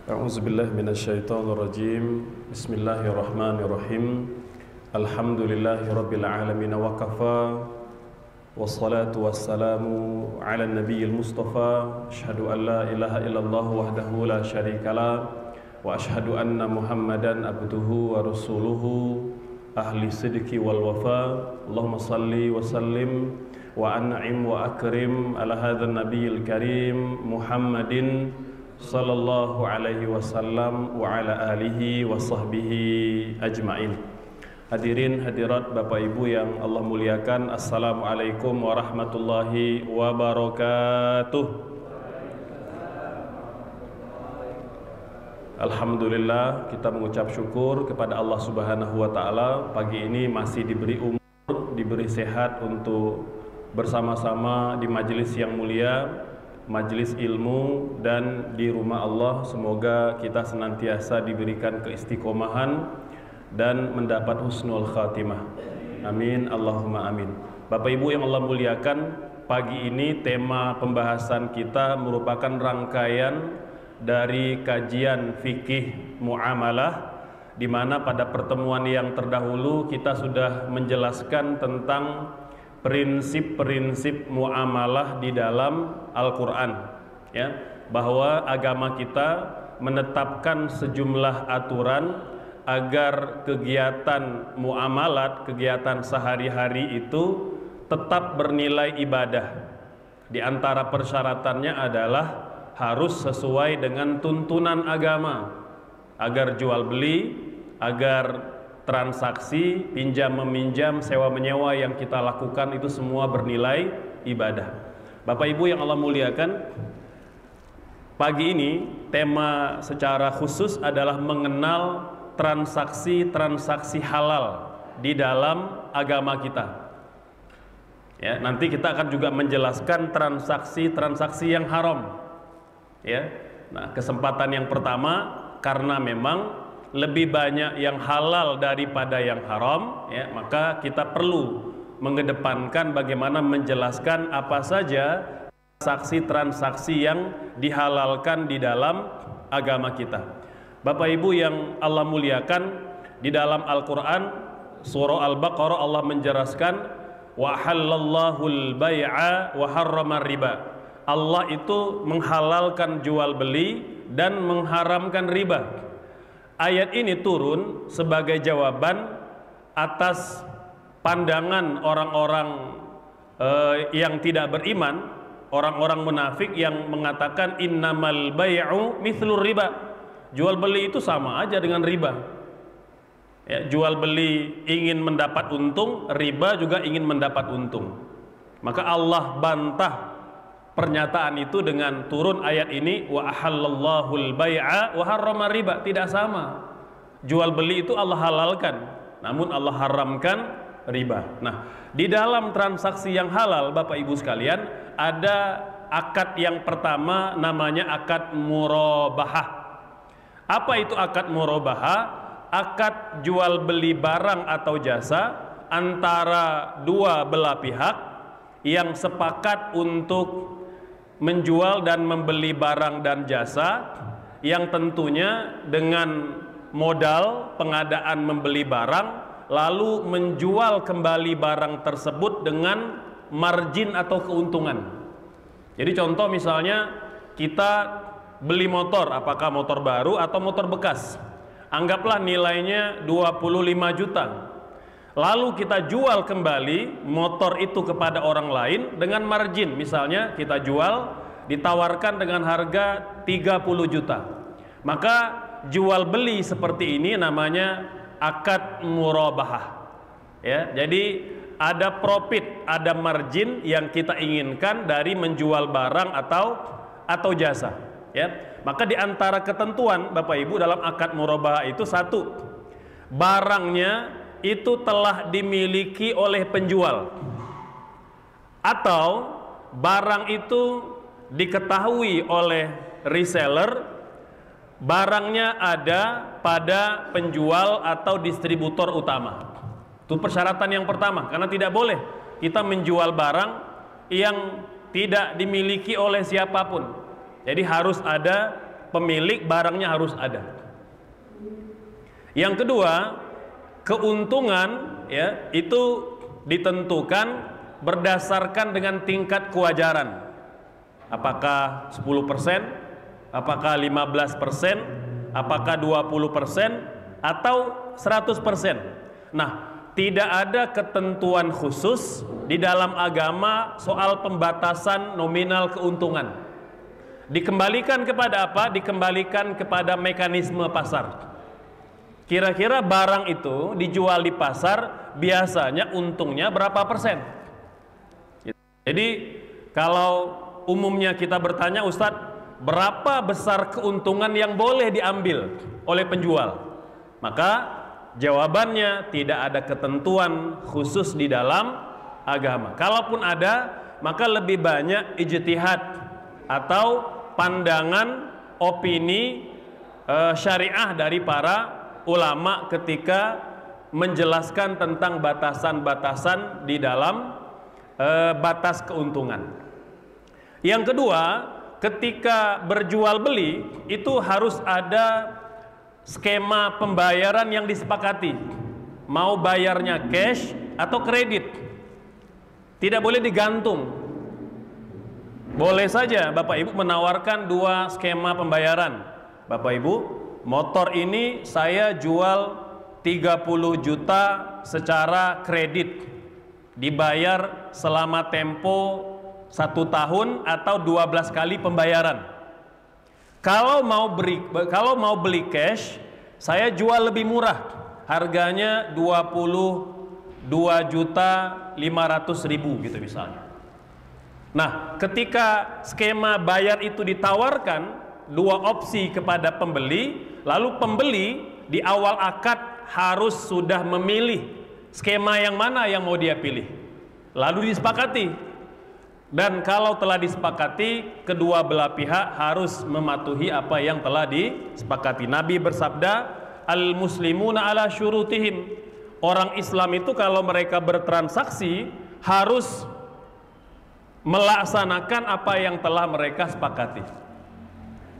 A'udzubillahi minasyaitonirrajim. Bismillahirrahmanirrahim. Alhamdulillahi rabbil alamin wa kafa. Wassalatu wassalamu ala nabiyil mustafa. Asyhadu an la ilaha illallah wahdahu la syarikalah wa asyhadu anna Muhammadan abduhu wa rasuluhu ahli sidqi wal wafa. Allahumma salli wa sallim wa an'im wa akrim ala hadzal nabiyil karim Muhammadin sallallahu alaihi wasallam wa ala alihi wa sahbihi ajma'in. Hadirin hadirat Bapak Ibu yang Allah muliakan, assalamualaikum warahmatullahi wabarakatuh. Alhamdulillah, kita mengucap syukur kepada Allah Subhanahu wa taala, pagi ini masih diberi umur, diberi sehat untuk bersama-sama di majelis yang mulia, majelis ilmu, dan di rumah Allah. Semoga kita senantiasa diberikan keistiqomahan dan mendapat husnul khatimah. Amin, Allahumma amin. Bapak Ibu yang Allah muliakan, pagi ini tema pembahasan kita merupakan rangkaian dari kajian fikih muamalah, di mana pada pertemuan yang terdahulu kita sudah menjelaskan tentang prinsip-prinsip muamalah di dalam Al-Quran, ya, bahwa agama kita menetapkan sejumlah aturan agar kegiatan muamalat, kegiatan sehari-hari itu tetap bernilai ibadah. Di antara persyaratannya adalah harus sesuai dengan tuntunan agama, agar jual beli, agar transaksi, pinjam meminjam, sewa menyewa yang kita lakukan itu semua bernilai ibadah. Bapak Ibu yang Allah muliakan, pagi ini tema secara khusus adalah mengenal transaksi-transaksi halal di dalam agama kita. Ya, nanti kita akan juga menjelaskan transaksi-transaksi yang haram. Ya. Nah, kesempatan yang pertama, karena memang lebih banyak yang halal daripada yang haram, ya, maka kita perlu mengedepankan bagaimana menjelaskan apa saja transaksi-transaksi yang dihalalkan di dalam agama kita. Bapak Ibu yang Allah muliakan, di dalam Al-Quran surah Al-Baqarah Allah menjelaskan wa halallahul bai'a wa harramar riba. Allah itu menghalalkan jual beli dan mengharamkan riba. Ayat ini turun sebagai jawaban atas pandangan orang-orang yang tidak beriman, orang-orang munafik yang mengatakan innamal bai'u mithlur riba. Jual beli itu sama aja dengan riba. Ya, jual beli ingin mendapat untung, riba juga ingin mendapat untung. Maka Allah bantah pernyataan itu dengan turun ayat ini wa ahallallahul bai'a wa harrama riba. Tidak sama. Jual beli itu Allah halalkan, namun Allah haramkan riba. Nah, di dalam transaksi yang halal, Bapak Ibu sekalian, ada akad yang pertama namanya akad murabahah. Apa itu akad murabahah? Akad jual beli barang atau jasa antara dua belah pihak yang sepakat untuk menjual dan membeli barang dan jasa, yang tentunya dengan modal pengadaan membeli barang lalu menjual kembali barang tersebut dengan margin atau keuntungan. Jadi contoh misalnya kita beli motor, apakah motor baru atau motor bekas, anggaplah nilainya 25 juta, lalu kita jual kembali motor itu kepada orang lain dengan margin, misalnya kita jual ditawarkan dengan harga 30 juta, maka jual beli seperti ini namanya akad murabahah. Ya, jadi ada profit, ada margin yang kita inginkan dari menjual barang atau jasa. Ya, maka di antara ketentuan Bapak Ibu dalam akad murabahah itu, satu, barangnya itu telah dimiliki oleh penjual, atau barang itu diketahui oleh reseller, barangnya ada pada penjual atau distributor utama. Itu persyaratan yang pertama, karena tidak boleh kita menjual barang yang tidak dimiliki oleh siapapun. Jadi harus ada pemilik barangnya harus ada. Yang kedua, keuntungan ya itu ditentukan berdasarkan dengan tingkat kewajaran. Apakah 10%, apakah 15%, apakah 20%, atau 100%. Nah, tidak ada ketentuan khusus di dalam agama soal pembatasan nominal keuntungan. Dikembalikan kepada apa? Dikembalikan kepada mekanisme pasar. Kira-kira barang itu dijual di pasar, biasanya untungnya berapa persen? Jadi kalau umumnya kita bertanya, Ustadz, berapa besar keuntungan yang boleh diambil oleh penjual? Maka jawabannya tidak ada ketentuan khusus di dalam agama. Kalaupun ada, maka lebih banyak ijtihad atau pandangan opini syariah dari para ulama ketika menjelaskan tentang batasan-batasan di dalam batas keuntungan. Yang kedua, ketika berjual beli itu harus ada skema pembayaran yang disepakati. Mau bayarnya cash atau kredit. Tidak boleh digantung. Boleh saja Bapak Ibu menawarkan dua skema pembayaran. Bapak Ibu, motor ini saya jual 30 juta secara kredit, dibayar selama tempo 1 tahun atau 12 kali pembayaran. Kalau mau beli cash, saya jual lebih murah, harganya 22.500.000 gitu misalnya. Nah, ketika skema bayar itu ditawarkan dua opsi kepada pembeli, lalu pembeli di awal akad harus sudah memilih skema yang mana yang mau dia pilih, lalu disepakati. Dan kalau telah disepakati, kedua belah pihak harus mematuhi apa yang telah disepakati. Nabi bersabda, al-muslimuna ala syurutihim. Orang Islam itu kalau mereka bertransaksi harus melaksanakan apa yang telah mereka sepakati.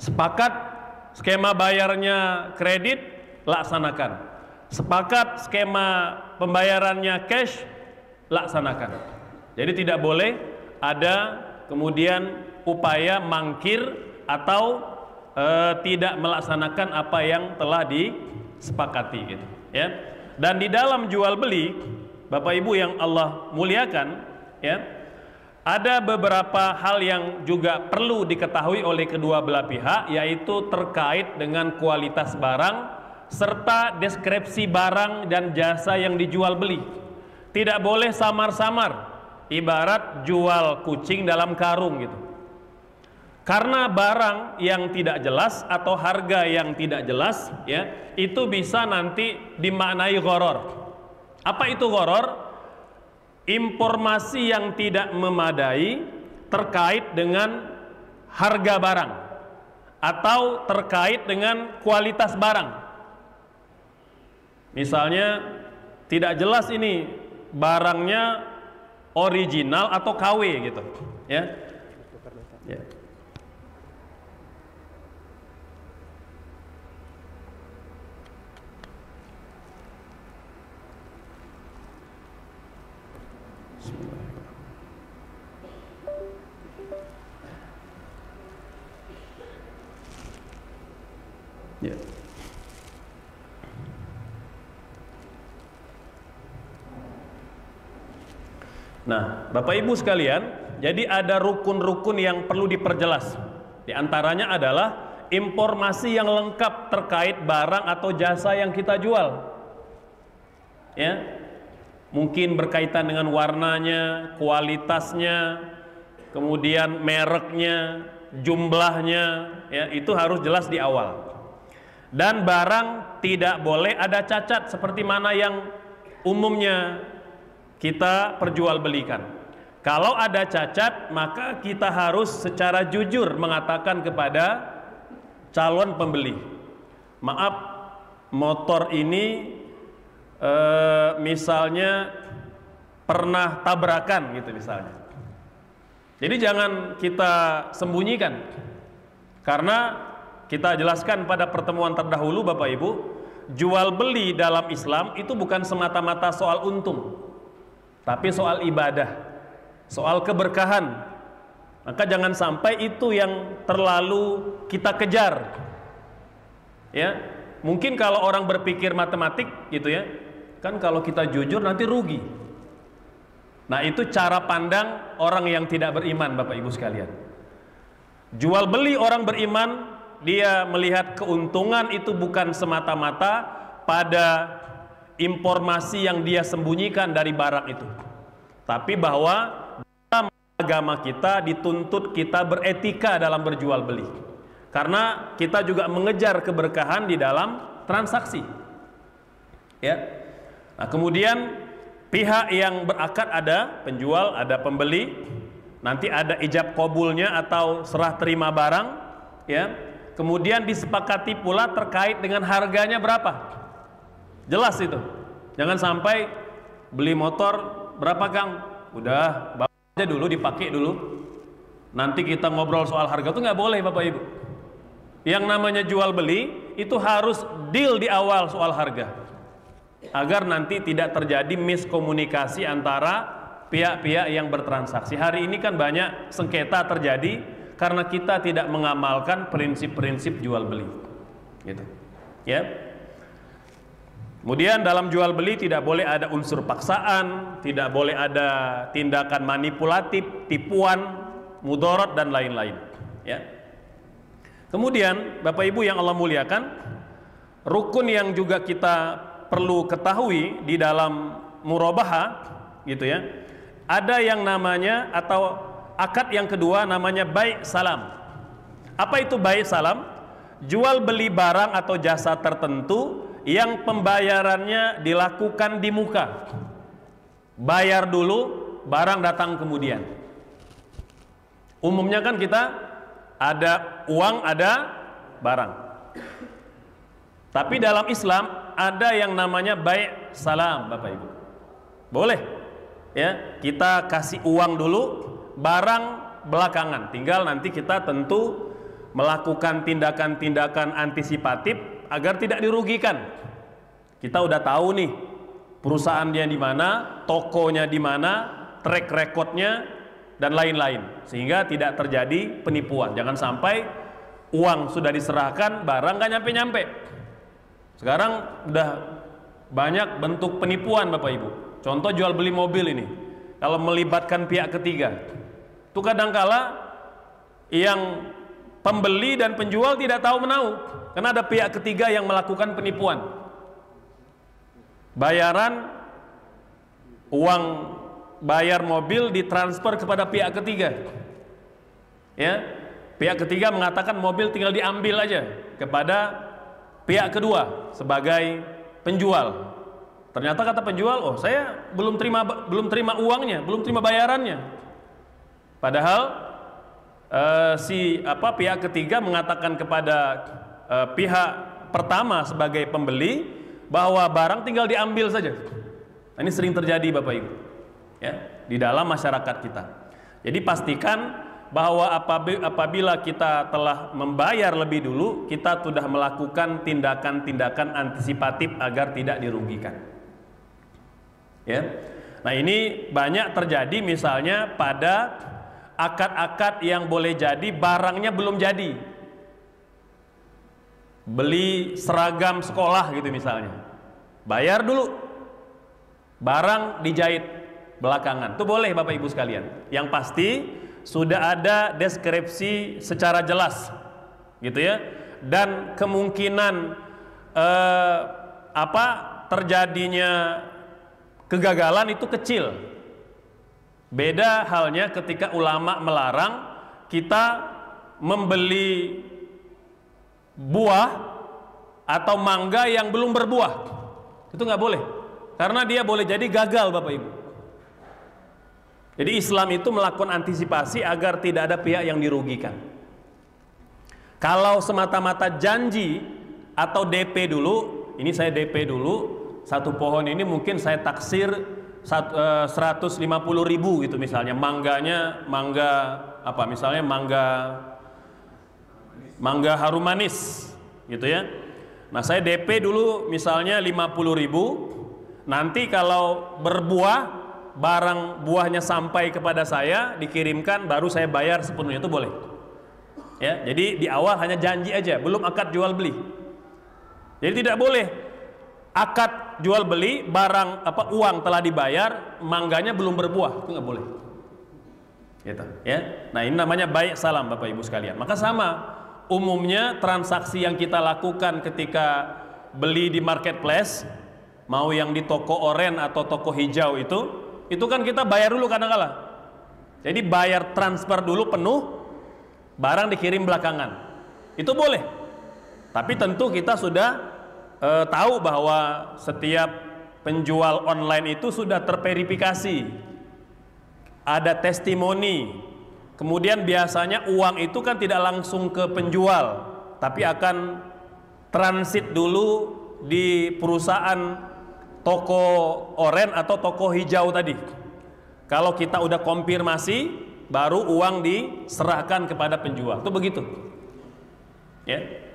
Sepakat skema bayarnya kredit, laksanakan. Sepakat skema pembayarannya cash, laksanakan. Jadi tidak boleh ada kemudian upaya mangkir atau tidak melaksanakan apa yang telah disepakati gitu, ya. Dan di dalam jual beli, Bapak Ibu yang Allah muliakan, ya, ada beberapa hal yang juga perlu diketahui oleh kedua belah pihak, yaitu terkait dengan kualitas barang serta deskripsi barang dan jasa yang dijual beli. Tidak boleh samar-samar, ibarat jual kucing dalam karung gitu. Karena barang yang tidak jelas atau harga yang tidak jelas, ya, itu bisa nanti dimaknai gharar. Apa itu gharar? Informasi yang tidak memadai terkait dengan harga barang atau terkait dengan kualitas barang. Misalnya tidak jelas ini barangnya original atau KW gitu, ya. Ya. Ya. Nah, Bapak Ibu sekalian, jadi ada rukun-rukun yang perlu diperjelas. Di antaranya adalah informasi yang lengkap terkait barang atau jasa yang kita jual. Ya. Mungkin berkaitan dengan warnanya, kualitasnya, kemudian mereknya, jumlahnya, ya, itu harus jelas di awal. Dan barang tidak boleh ada cacat seperti mana yang umumnya kita perjualbelikan. Kalau ada cacat, maka kita harus secara jujur mengatakan kepada calon pembeli, maaf, motor ini misalnya pernah tabrakan gitu misalnya. Jadi jangan kita sembunyikan, karena kita jelaskan pada pertemuan terdahulu Bapak Ibu, jual beli dalam Islam itu bukan semata-mata soal untung, tapi soal ibadah, soal keberkahan. Maka jangan sampai itu yang terlalu kita kejar. Ya, mungkin kalau orang berpikir matematik gitu ya, kan kalau kita jujur nanti rugi. Nah, itu cara pandang orang yang tidak beriman Bapak Ibu sekalian. Jual beli orang beriman, dia melihat keuntungan itu bukan semata-mata pada informasi yang dia sembunyikan dari barang itu, tapi bahwa dalam agama kita dituntut kita beretika dalam berjual beli, karena kita juga mengejar keberkahan di dalam transaksi. Ya. Nah, kemudian pihak yang berakad, ada penjual, ada pembeli, nanti ada ijab qabulnya atau serah terima barang, ya. Kemudian disepakati pula terkait dengan harganya berapa. Jelas itu. Jangan sampai beli motor berapa Kang? Udah, bawa aja dulu, dipakai dulu. Nanti kita ngobrol soal harga, itu nggak boleh Bapak Ibu. Yang namanya jual beli itu harus deal di awal soal harga, agar nanti tidak terjadi miskomunikasi antara pihak-pihak yang bertransaksi. Hari ini kan banyak sengketa terjadi karena kita tidak mengamalkan prinsip-prinsip jual beli, gitu. Ya. Kemudian dalam jual beli tidak boleh ada unsur paksaan, tidak boleh ada tindakan manipulatif, tipuan, mudorot dan lain-lain. Ya. Kemudian Bapak Ibu yang Allah muliakan, rukun yang juga kita perlu ketahui di dalam murabahah, gitu ya. Ada yang namanya, atau akad yang kedua namanya bai' salam. Apa itu bai' salam? Jual beli barang atau jasa tertentu yang pembayarannya dilakukan di muka. Bayar dulu, barang datang kemudian. Umumnya kan kita ada uang, ada barang. Tapi dalam Islam ada yang namanya bai' salam Bapak Ibu. Boleh ya, kita kasih uang dulu, barang belakangan. Tinggal nanti kita tentu melakukan tindakan-tindakan antisipatif agar tidak dirugikan. Kita udah tahu nih perusahaannya di mana, tokonya di mana, track recordnya dan lain-lain, sehingga tidak terjadi penipuan. Jangan sampai uang sudah diserahkan, barang nggak nyampe-nyampe. Sekarang udah banyak bentuk penipuan Bapak Ibu. Contoh jual beli mobil ini, kalau melibatkan pihak ketiga, itu kadangkala yang pembeli dan penjual tidak tahu menahu, karena ada pihak ketiga yang melakukan penipuan. Bayaran uang bayar mobil ditransfer kepada pihak ketiga. Ya, pihak ketiga mengatakan mobil tinggal diambil aja kepada pihak kedua sebagai penjual. Ternyata kata penjual, oh saya belum terima uangnya, belum terima bayarannya. Padahal pihak ketiga mengatakan kepada pihak pertama sebagai pembeli bahwa barang tinggal diambil saja. Nah, ini sering terjadi Bapak Ibu, ya, di dalam masyarakat kita. Jadi pastikan bahwa apabila kita telah membayar lebih dulu, kita sudah melakukan tindakan-tindakan antisipatif agar tidak dirugikan. Ya. Nah, ini banyak terjadi misalnya pada akad-akad yang boleh jadi barangnya belum jadi. Beli seragam sekolah gitu misalnya. Bayar dulu. Barang dijahit belakangan. Itu boleh Bapak Ibu sekalian. Yang pasti sudah ada deskripsi secara jelas, gitu ya, dan kemungkinan terjadinya kegagalan itu kecil. Beda halnya ketika ulama melarang kita membeli buah atau mangga yang belum berbuah. Itu nggak boleh, karena dia boleh jadi gagal Bapak Ibu. Jadi Islam itu melakukan antisipasi agar tidak ada pihak yang dirugikan. Kalau semata-mata janji atau DP dulu, ini saya DP dulu, satu pohon ini mungkin saya taksir 150.000 gitu misalnya. Mangganya, mangga apa misalnya, mangga mangga harum manis gitu ya. Nah saya DP dulu misalnya 50.000, nanti kalau berbuah, barang buahnya sampai kepada saya, dikirimkan, baru saya bayar sepenuhnya, itu boleh ya. Jadi di awal hanya janji aja, belum akad jual beli. Jadi tidak boleh akad jual beli, barang uang telah dibayar, mangganya belum berbuah, itu nggak boleh gitu ya. Nah ini namanya baik salam Bapak Ibu sekalian. Maka sama umumnya transaksi yang kita lakukan ketika beli di marketplace, mau yang di toko oren atau toko hijau, itu kan kita bayar dulu kadang-kala. Jadi bayar transfer dulu penuh, barang dikirim belakangan, itu boleh. Tapi tentu kita sudah tahu bahwa setiap penjual online itu sudah terverifikasi, ada testimoni. Kemudian biasanya uang itu kan tidak langsung ke penjual, tapi akan transit dulu di perusahaan toko oren atau toko hijau tadi. Kalau kita udah konfirmasi, baru uang diserahkan kepada penjual. Itu begitu ya.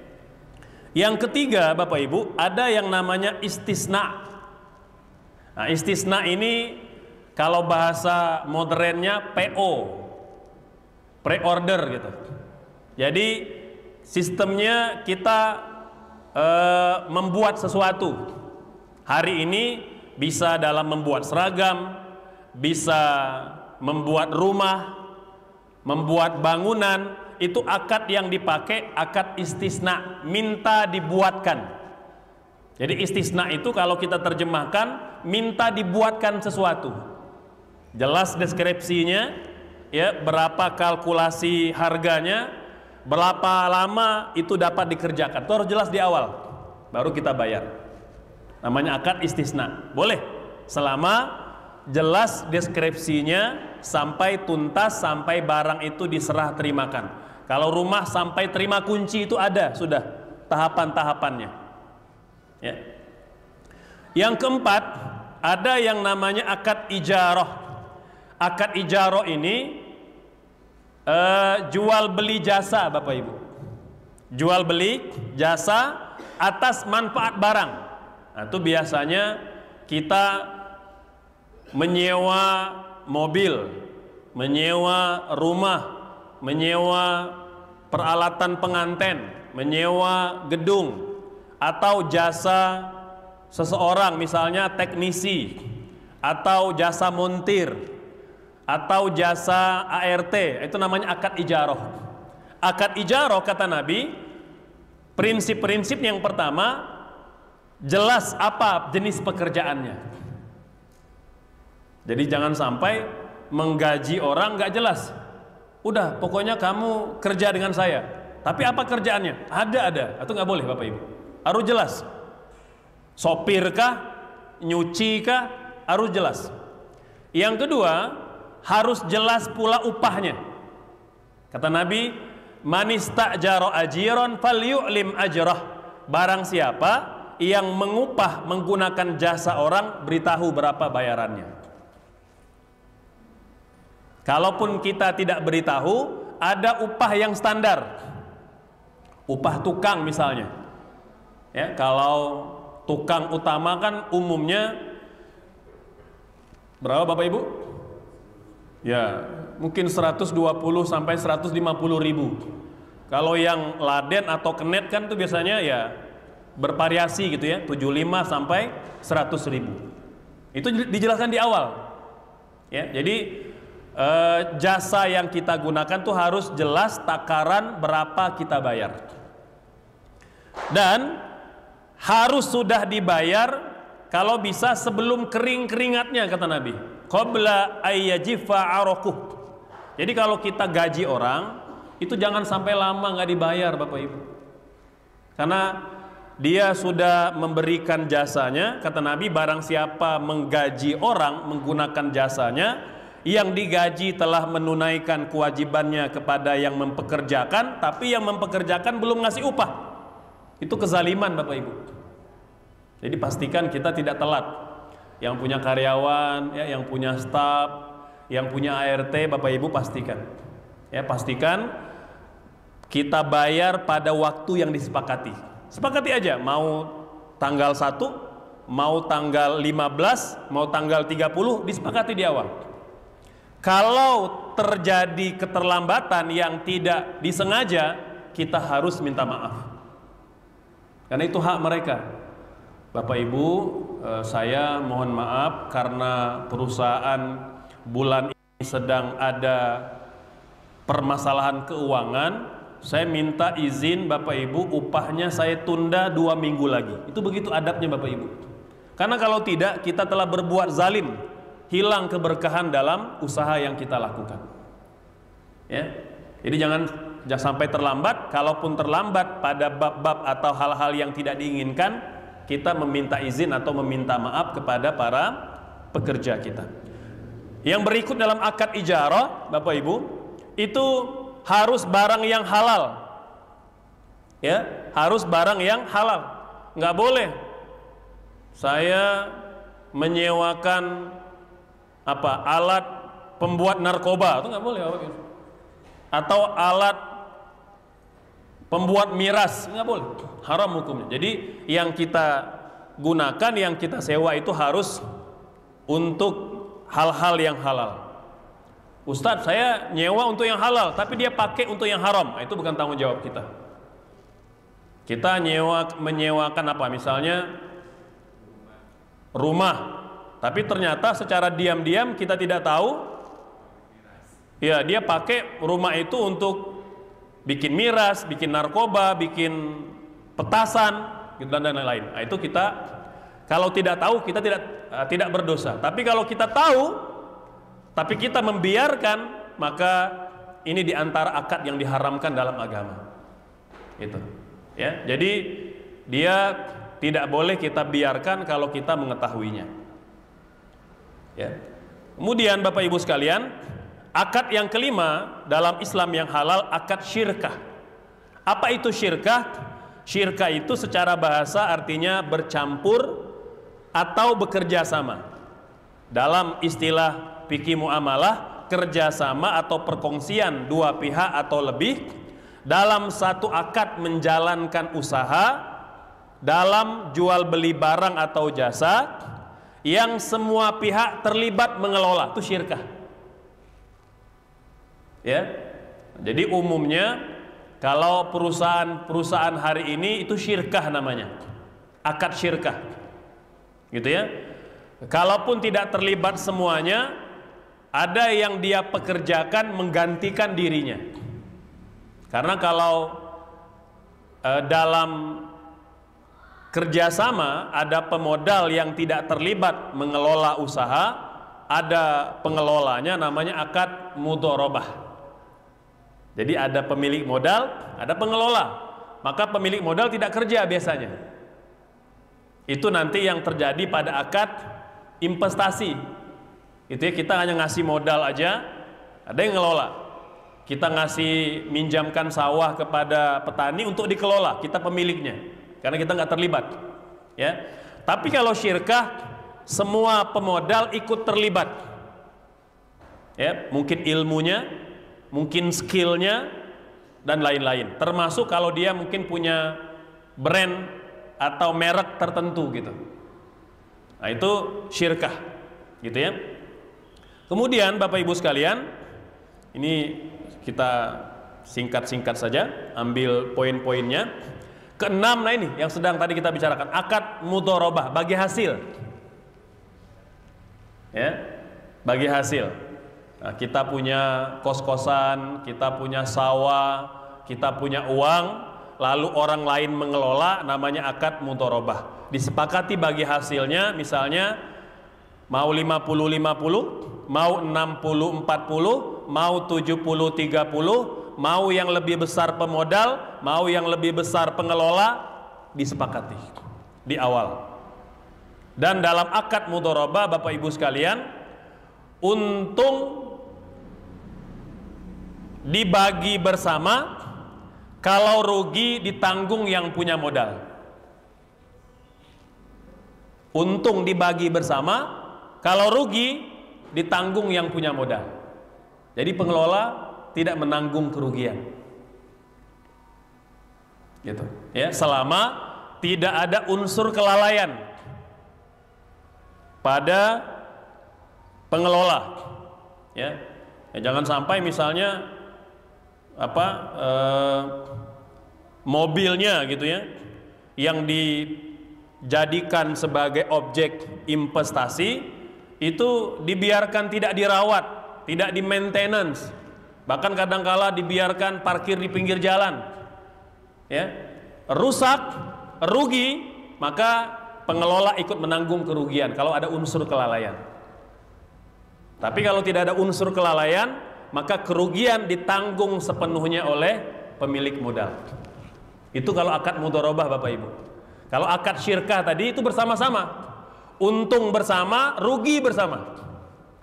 Yang ketiga Bapak Ibu, ada yang namanya istisna. Nah, istisna ini kalau bahasa modernnya PO, pre-order gitu. Jadi sistemnya kita membuat sesuatu. Hari ini bisa dalam membuat seragam, bisa membuat rumah, membuat bangunan. Itu akad yang dipakai akad istisna, minta dibuatkan. Jadi istisna itu kalau kita terjemahkan, minta dibuatkan sesuatu. Jelas deskripsinya ya, berapa kalkulasi harganya, berapa lama itu dapat dikerjakan. Itu harus jelas di awal, baru kita bayar. Namanya akad istisna. Boleh selama jelas deskripsinya sampai tuntas, sampai barang itu diserah terimakan. Kalau rumah sampai terima kunci itu ada sudah tahapan-tahapannya ya. Yang keempat, ada yang namanya akad ijarah. Akad ijarah ini jual beli jasa Bapak Ibu. Jual beli jasa atas manfaat barang. Nah, itu biasanya kita menyewa mobil, menyewa rumah, menyewa peralatan pengantin, menyewa gedung, atau jasa seseorang misalnya teknisi, atau jasa montir, atau jasa ART, itu namanya akad ijarah. Akad ijarah kata Nabi, prinsip-prinsip yang pertama, jelas apa jenis pekerjaannya. Jadi jangan sampai menggaji orang nggak jelas. Udah, pokoknya kamu kerja dengan saya. Tapi apa kerjaannya? Ada. Itu nggak boleh Bapak Ibu. Harus jelas. Sopir kah? Nyuci kah? Harus jelas. Yang kedua, harus jelas pula upahnya. Kata Nabi, man istajara ajiran falyu'lim ajrah. Barang siapa yang mengupah menggunakan jasa orang, beritahu berapa bayarannya. Kalaupun kita tidak beritahu, ada upah yang standar. Upah tukang misalnya. Ya, kalau tukang utama kan umumnya berapa Bapak Ibu? Ya, mungkin 120 sampai 150 ribu. Kalau yang laden atau kenet kan itu biasanya ya bervariasi gitu ya, 75 sampai 100 ribu. Itu dijelaskan di awal. Ya, jadi jasa yang kita gunakan tuh harus jelas takaran berapa kita bayar, dan harus sudah dibayar kalau bisa sebelum kering keringatnya kata Nabi, qabla ayyajifa araquh. Jadi kalau kita gaji orang itu jangan sampai lama nggak dibayar Bapak Ibu, karena dia sudah memberikan jasanya. Kata Nabi, barang siapa menggaji orang menggunakan jasanya, yang digaji telah menunaikan kewajibannya kepada yang mempekerjakan, tapi yang mempekerjakan belum ngasih upah. Itu kezaliman Bapak Ibu. Jadi pastikan kita tidak telat. Yang punya karyawan, ya, yang punya staf, yang punya ART, Bapak Ibu pastikan. Ya, pastikan kita bayar pada waktu yang disepakati. Sepakati aja, mau tanggal 1, mau tanggal 15, mau tanggal 30, disepakati di awal. Kalau terjadi keterlambatan yang tidak disengaja, kita harus minta maaf. Karena itu hak mereka. Bapak Ibu, saya mohon maaf karena perusahaan bulan ini sedang ada permasalahan keuangan. Saya minta izin Bapak Ibu, upahnya saya tunda 2 minggu lagi. Itu begitu adabnya Bapak Ibu. Karena kalau tidak, kita telah berbuat zalim, hilang keberkahan dalam usaha yang kita lakukan. Ya, jadi jangan sampai terlambat. Kalaupun terlambat pada bab-bab atau hal-hal yang tidak diinginkan, kita meminta izin atau meminta maaf kepada para pekerja kita. Yang berikut dalam akad ijarah, Bapak Ibu, itu harus barang yang halal. Ya, harus barang yang halal. Nggak boleh saya menyewakan alat pembuat narkoba, itu nggak boleh, Bapak Ibu. Atau alat pembuat miras, nggak boleh, haram hukumnya. Jadi yang kita gunakan, yang kita sewa itu harus untuk hal-hal yang halal. Ustadz, saya nyewa untuk yang halal, tapi dia pakai untuk yang haram, itu bukan tanggung jawab kita. Kita menyewakan apa? Misalnya rumah, tapi ternyata secara diam-diam kita tidak tahu, ya dia pakai rumah itu untuk bikin miras, bikin narkoba, bikin petasan, dan lain-lain. Nah, itu kita kalau tidak tahu, kita tidak berdosa. Tapi kalau kita tahu, tapi kita membiarkan, maka ini diantara akad yang diharamkan dalam agama. Itu, ya. Jadi dia tidak boleh kita biarkan kalau kita mengetahuinya. Ya. Kemudian Bapak Ibu sekalian, akad yang kelima dalam Islam yang halal, akad syirkah. Apa itu syirkah? Syirkah itu secara bahasa artinya bercampur atau bekerja sama. Dalam istilah fikih muamalah, kerjasama atau perkongsian dua pihak atau lebih dalam satu akad menjalankan usaha dalam jual beli barang atau jasa yang semua pihak terlibat mengelola, itu syirkah. Ya, jadi umumnya kalau perusahaan hari ini itu syirkah namanya, akad syirkah, gitu ya. Kalaupun tidak terlibat semuanya, ada yang dia pekerjakan menggantikan dirinya. Karena kalau dalam kerjasama ada pemodal yang tidak terlibat mengelola usaha, ada pengelolanya, namanya akad mudharabah. Jadi ada pemilik modal, ada pengelola. Maka pemilik modal tidak kerja biasanya. Itu nanti yang terjadi pada akad investasi. Itu ya, kita hanya ngasih modal aja, ada yang ngelola. Kita ngasih minjamkan sawah kepada petani untuk dikelola, kita pemiliknya. Karena kita nggak terlibat. Ya. Tapi kalau syirkah, semua pemodal ikut terlibat. Ya, mungkin ilmunya, mungkin skillnya, dan lain-lain. Termasuk kalau dia mungkin punya brand atau merek tertentu gitu. Nah, itu syirkah, gitu ya. Kemudian Bapak Ibu sekalian, ini kita singkat-singkat saja, ambil poin-poinnya. Keenam, nah ini yang sedang tadi kita bicarakan, akad mudharabah, bagi hasil. Ya, bagi hasil. Nah, kita punya kos-kosan, kita punya sawah, kita punya uang, lalu orang lain mengelola, namanya akad mudharabah. Disepakati bagi hasilnya, misalnya mau 50-50, mau 60-40, mau 70-30, mau yang lebih besar pemodal, mau yang lebih besar pengelola, disepakati di awal. Dan dalam akad mudharabah, Bapak Ibu sekalian, untung dibagi bersama, kalau rugi ditanggung yang punya modal. Untung dibagi bersama, kalau rugi ditanggung yang punya modal. Jadi pengelola tidak menanggung kerugian. gitu ya, selama tidak ada unsur kelalaian pada pengelola ya. Jangan sampai misalnya mobilnya gitu ya, yang dijadikan sebagai objek investasi itu dibiarkan tidak dirawat, tidak di maintenance, bahkan kadangkala dibiarkan parkir di pinggir jalan ya, rusak, rugi, maka pengelola ikut menanggung kerugian kalau ada unsur kelalaian. Tapi kalau tidak ada unsur kelalaian, maka kerugian ditanggung sepenuhnya oleh pemilik modal. Itu kalau akad mudharabah Bapak Ibu. Kalau akad syirkah tadi itu bersama-sama, untung bersama, rugi bersama.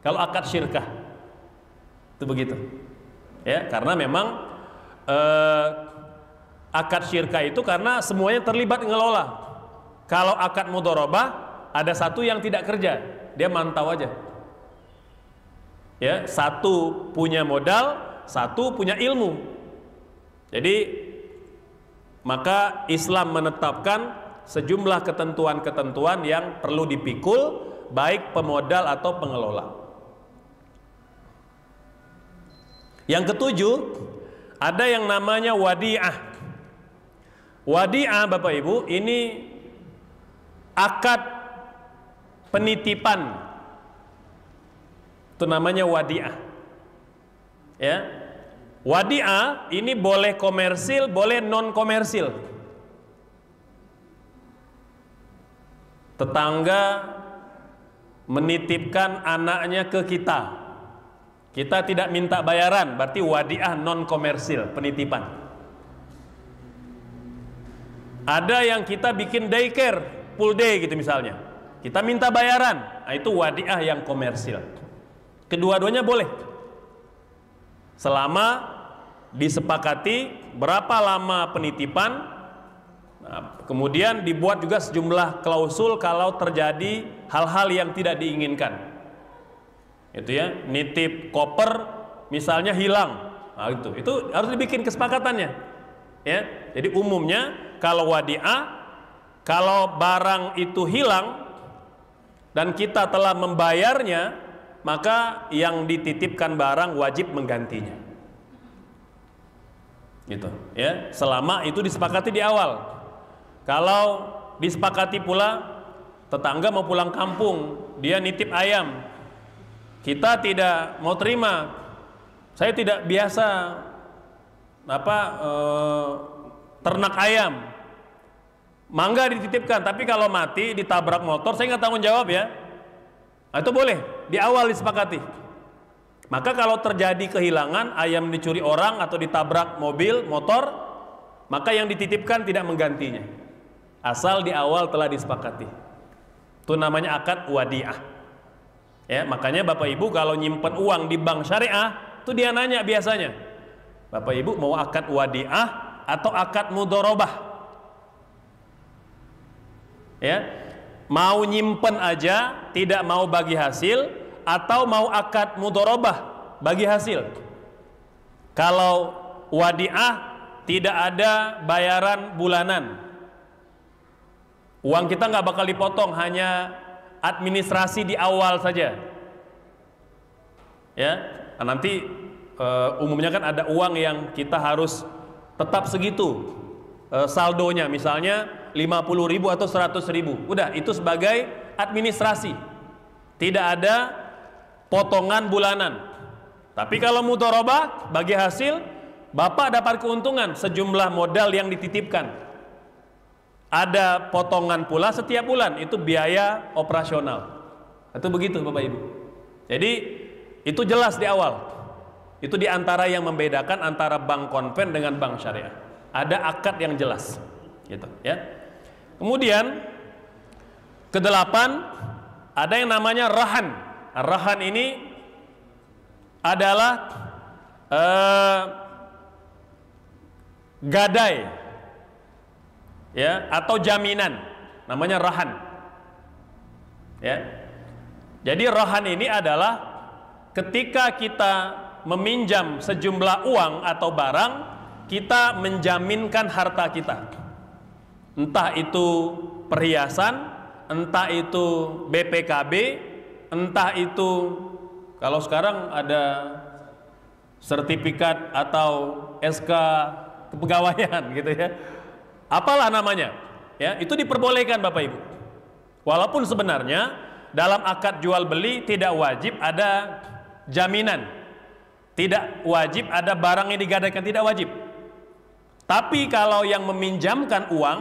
Kalau akad syirkah itu begitu ya, karena memang akad syirkah itu karena semuanya terlibat ngelola. Kalau akad mudharabah ada satu yang tidak kerja, dia mantau aja ya, satu punya modal, satu punya ilmu. Jadi maka Islam menetapkan sejumlah ketentuan-ketentuan yang perlu dipikul baik pemodal atau pengelola. Yang ketujuh, ada yang namanya wadi'ah. Wadi'ah Bapak Ibu, ini akad penitipan. Itu namanya wadi'ah ya. Wadi'ah ini boleh komersil, boleh non komersil. Tetangga menitipkan anaknya ke kita, kita tidak minta bayaran, berarti wadi'ah non komersil, penitipan. Ada yang kita bikin daycare, full day gitu misalnya, kita minta bayaran, nah itu wadi'ah yang komersil. Kedua-duanya boleh, selama disepakati berapa lama penitipan. Nah, kemudian dibuat juga sejumlah klausul kalau terjadi hal-hal yang tidak diinginkan. Itu ya, nitip koper misalnya hilang, nah, itu harus dibikin kesepakatannya ya. Jadi umumnya kalau wadi'ah, kalau barang itu hilang dan kita telah membayarnya, maka yang dititipkan barang wajib menggantinya gitu ya, selama itu disepakati di awal. Kalau disepakati pula tetangga mau pulang kampung, dia nitip ayam, kita tidak mau terima, saya tidak biasa ternak ayam, mangga dititipkan, tapi kalau mati ditabrak motor saya nggak tanggung jawab ya. Nah, itu boleh di awal disepakati. Maka kalau terjadi kehilangan, ayam dicuri orang atau ditabrak mobil, motor, maka yang dititipkan tidak menggantinya, asal di awal telah disepakati. Itu namanya akad wadi'ah ya. Makanya Bapak Ibu kalau nyimpen uang di bank syariah, itu dia nanya biasanya, Bapak Ibu mau akad wadi'ah atau akad mudharabah ya, mau nyimpen aja tidak mau bagi hasil, atau mau akad mudharabah bagi hasil. Kalau wadi'ah tidak ada bayaran bulanan, uang kita nggak bakal dipotong, hanya administrasi di awal saja ya. Nah, nanti umumnya kan ada uang yang kita harus tetap segitu saldonya, misalnya 50.000 atau 100.000, udah itu sebagai administrasi, tidak ada potongan bulanan. Tapi kalau mudharabah bagi hasil, Bapak dapat keuntungan sejumlah modal yang dititipkan, ada potongan pula setiap bulan, itu biaya operasional. Itu begitu Bapak Ibu. Jadi itu jelas di awal. Itu diantara yang membedakan antara bank konven dengan bank syariah, ada akad yang jelas gitu ya. Kemudian kedelapan, ada yang namanya rahan. Rahan ini adalah gadai ya, atau jaminan, namanya rahan ya. Jadi rahan ini adalah ketika kita meminjam sejumlah uang atau barang, kita menjaminkan harta kita, entah itu perhiasan, entah itu BPKB, entah itu kalau sekarang ada sertifikat atau SK kepegawaian gitu ya, apalah namanya ya, itu diperbolehkan Bapak Ibu. Walaupun sebenarnya dalam akad jual beli tidak wajib ada jaminan, tidak wajib ada barang yang digadaikan, tidak wajib. Tapi kalau yang meminjamkan uang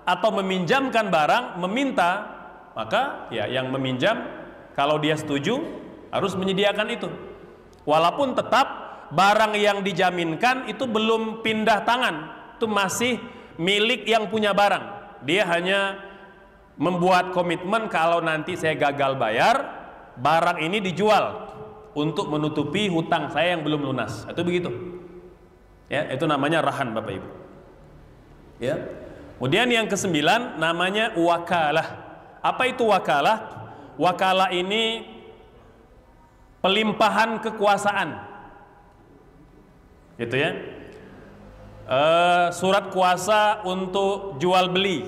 atau meminjamkan barang meminta, maka ya yang meminjam kalau dia setuju harus menyediakan itu. Walaupun tetap barang yang dijaminkan itu belum pindah tangan, itu masih milik yang punya barang. Dia hanya membuat komitmen kalau nanti saya gagal bayar, barang ini dijual untuk menutupi hutang saya yang belum lunas. Itu begitu. Ya, itu namanya rahan Bapak Ibu. Ya. Kemudian yang ke-9 namanya wakalah. Apa itu wakalah? Wakalah ini pelimpahan kekuasaan. Gitu ya. Surat kuasa untuk jual beli,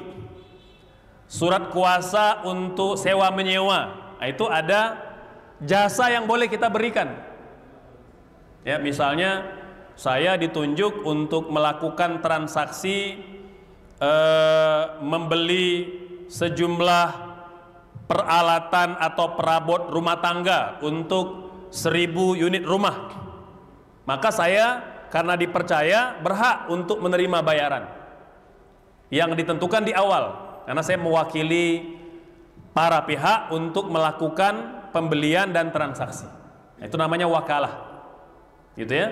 surat kuasa untuk sewa menyewa. Nah, itu ada jasa yang boleh kita berikan. Ya, misalnya saya ditunjuk untuk melakukan transaksi membeli sejumlah peralatan atau perabot rumah tangga untuk 1000 unit rumah. Maka saya karena dipercaya berhak untuk menerima bayaran yang ditentukan di awal, karena saya mewakili para pihak untuk melakukan pembelian dan transaksi. Itu namanya wakalah, gitu ya.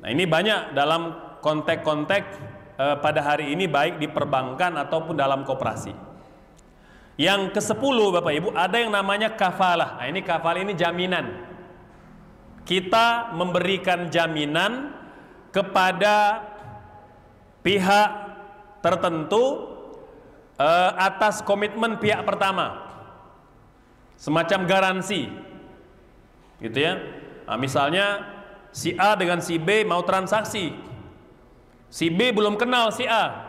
Nah, ini banyak dalam konteks-konteks pada hari ini, baik di perbankan ataupun dalam koperasi. Yang ke-10 Bapak Ibu, ada yang namanya kafalah. Nah, ini kafalah ini jaminan. Kita memberikan jaminan kepada pihak tertentu atas komitmen pihak pertama, semacam garansi, gitu ya. Nah, misalnya si A dengan si B mau transaksi, si B belum kenal si A,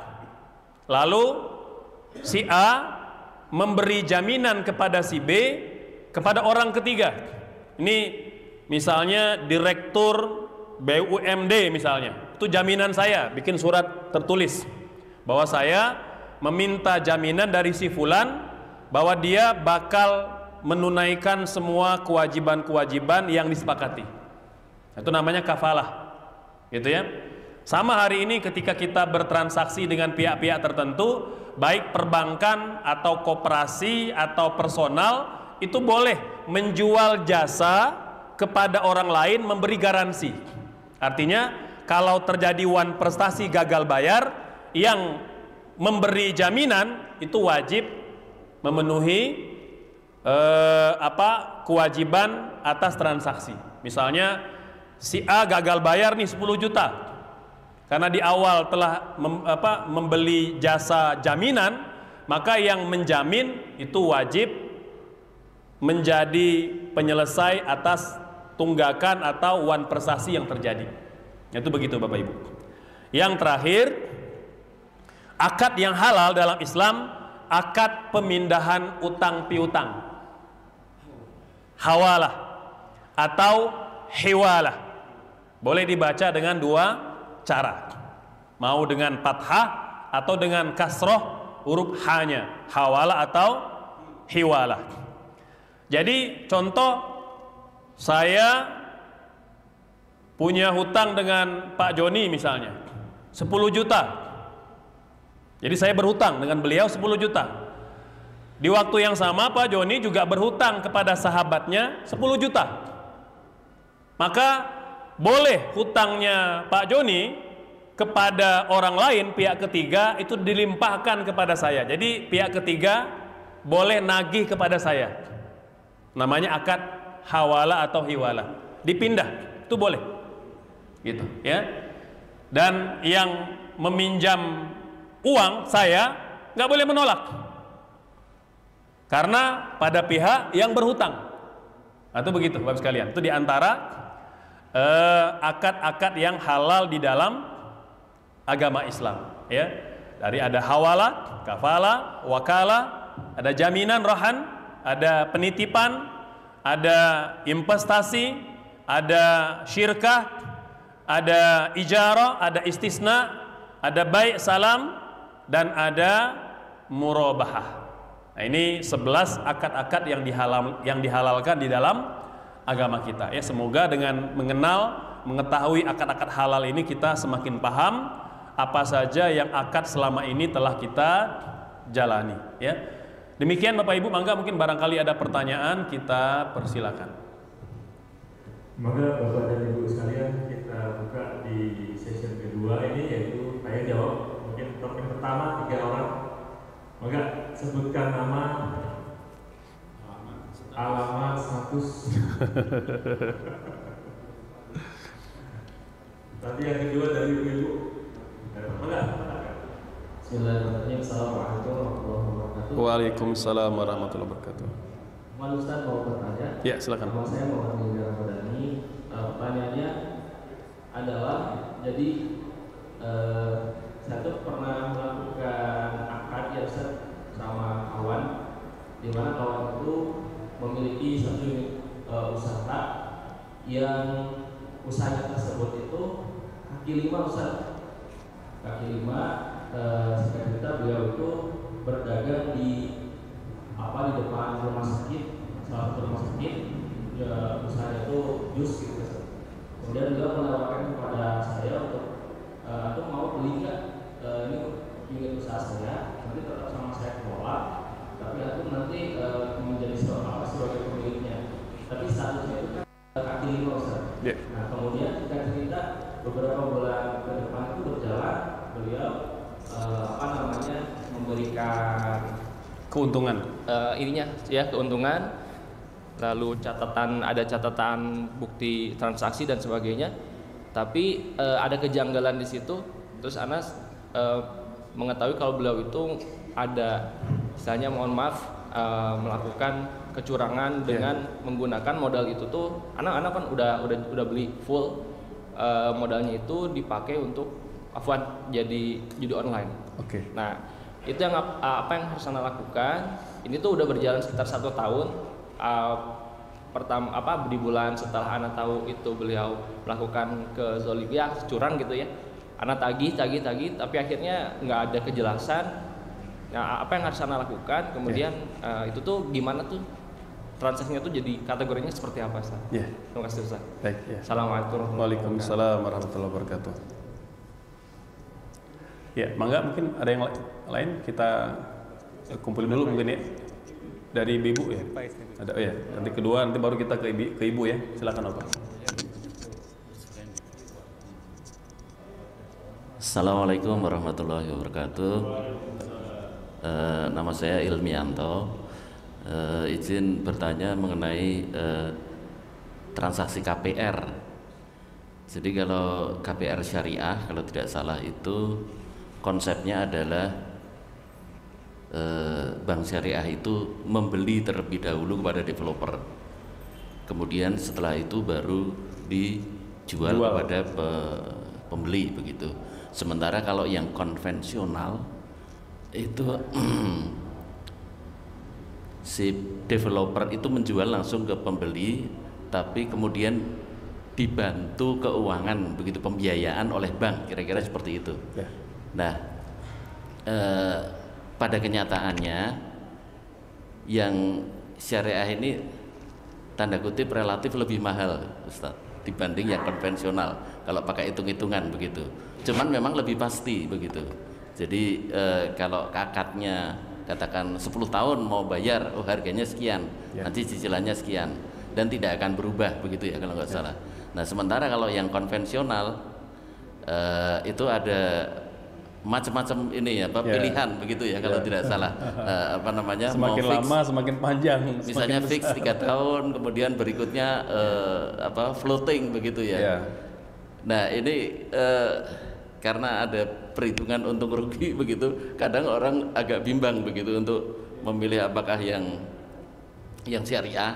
lalu si A memberi jaminan kepada si B kepada orang ketiga. Ini misalnya direktur BUMD misalnya, itu jaminan saya, bikin surat tertulis bahwa saya meminta jaminan dari si fulan bahwa dia bakal menunaikan semua kewajiban-kewajiban yang disepakati. Itu namanya kafalah, gitu ya. Sama hari ini ketika kita bertransaksi dengan pihak-pihak tertentu, baik perbankan atau koperasi atau personal, itu boleh menjual jasa kepada orang lain, memberi garansi. Artinya kalau terjadi wan prestasi gagal bayar, yang memberi jaminan itu wajib memenuhi kewajiban atas transaksi. Misalnya si A gagal bayar nih 10 juta karena di awal telah membeli jasa jaminan, maka yang menjamin itu wajib menjadi penyelesai atas tunggakan atau wan prestasi yang terjadi. Itu begitu Bapak Ibu. Yang terakhir, akad yang halal dalam Islam, akad pemindahan utang piutang, hawalah atau hiwalah. Boleh dibaca dengan dua cara, mau dengan fathah atau dengan kasroh huruf h-nya, hawalah atau hiwalah. Jadi contoh, saya punya hutang dengan Pak Joni misalnya 10 juta. Jadi saya berhutang dengan beliau 10 juta. Di waktu yang sama Pak Joni juga berhutang kepada sahabatnya 10 juta. Maka boleh hutangnya Pak Joni kepada orang lain, pihak ketiga, itu dilimpahkan kepada saya. Jadi pihak ketiga boleh nagih kepada saya. Namanya akad hawala atau hiwala. Dipindah, itu boleh. Gitu, ya. Dan yang meminjam uang saya nggak boleh menolak, karena pada pihak yang berhutang. Atau begitu Bapak sekalian. Itu diantara akad-akad yang halal di dalam agama Islam, ya. Dari ada hawala, kafala, wakala, ada jaminan rohan, ada penitipan, ada investasi, ada syirkah, ada ijarah, ada istisna, ada bai' salam, dan ada murabahah. Nah, ini 11 akad-akad yang dihalalkan di dalam agama kita. Ya, semoga dengan mengetahui akad-akad halal ini kita semakin paham apa saja yang akad selama ini telah kita jalani. Ya, demikian Bapak Ibu, mangga mungkin barangkali ada pertanyaan, kita persilakan. Maka Bapak dan Ibu sekalian, kita buka di sesi kedua ini, yaitu tanya jawab. Mungkin topik pertama 3 orang. Maka sebutkan nama, alamat, status. Nanti yang kedua dari Ibu. Bismillahirrahmanirrahim. Assalamualaikum warahmatullahi wabarakatuh. Waalaikumsalam warahmatullahi wabarakatuh. Mohon Ustaz mau bertanya. Ya, silakan. Nama saya Muhammad Indra Ramadhani. Pertanyaannya adalah, jadi saya tuh pernah melakukan akad ya Ustaz sama kawan, di mana kawan itu memiliki satu unit usaha yang usahanya tersebut itu kaki lima Ustaz. Kaki lima, singkat cerita beliau itu berdagang di depan rumah sakit, salah satu rumah sakit, ya, usahanya itu jus gitu. Kemudian beliau menawarkan kepada saya untuk aku mau beli nggak ini unit usaha saya, nanti tetap sama saya kelola, tapi aku nanti menjadi sebagai pemiliknya. Tapi statusnya itu kan kaki lima Ustaz. Yeah. Nah, kemudian singkat cerita beberapa bulan ke depan itu berjalan, beliau memberikan keuntungan, keuntungan, lalu ada catatan bukti transaksi dan sebagainya. Tapi ada kejanggalan di situ. Terus Anas mengetahui kalau beliau itu ada, misalnya mohon maaf, melakukan kecurangan dengan menggunakan modal itu tuh. Anak-anak kan udah beli full, modalnya itu dipakai untuk jadi judi online. Oke. Nah, itu yang apa yang harus Anda lakukan? Ini tuh udah berjalan sekitar 1 tahun. Di bulan setelah Anda tahu itu beliau melakukan kezoliman, curang gitu ya. Anda tagih, tapi akhirnya nggak ada kejelasan. Nah, apa yang harus Anda lakukan? Kemudian itu tuh gimana tuh transaksinya tuh jadi kategorinya seperti apa, Ustaz? Terima kasih, Ustaz. Baik, ya. Assalamualaikum. Waalaikumsalam warahmatullahi wabarakatuh. Ya, mangga mungkin ada yang lain, kita kumpulin dulu mungkin ya. Dari Ibu ya. Ada ya. Nanti kedua, nanti baru kita ke Ibu ya. Silakan Bapak. Assalamualaikum warahmatullahi wabarakatuh. Nama saya Ilmianto. Izin bertanya mengenai transaksi KPR. Jadi kalau KPR syariah, kalau tidak salah itu konsepnya adalah bank syariah itu membeli terlebih dahulu kepada developer, kemudian setelah itu baru dijual kepada pembeli begitu. Sementara kalau yang konvensional itu si developer itu menjual langsung ke pembeli, tapi kemudian dibantu keuangan begitu, pembiayaan oleh bank, kira-kira seperti itu. Nah, pada kenyataannya yang syariah ini tanda kutip relatif lebih mahal, Ustaz, dibanding yang konvensional kalau pakai hitung-hitungan begitu. Cuman memang lebih pasti begitu. Jadi kalau akadnya katakan 10 tahun mau bayar, harganya sekian, nanti cicilannya sekian, dan tidak akan berubah begitu ya kalau nggak salah. Nah, sementara kalau yang konvensional itu ada macam-macam ini ya, pilihan begitu ya kalau tidak salah. Semakin mau fix, lama semakin panjang. Misalnya fix 3 tahun, kemudian berikutnya floating begitu ya. Nah, ini karena ada perhitungan untung rugi begitu, kadang orang agak bimbang begitu untuk memilih apakah yang syariah,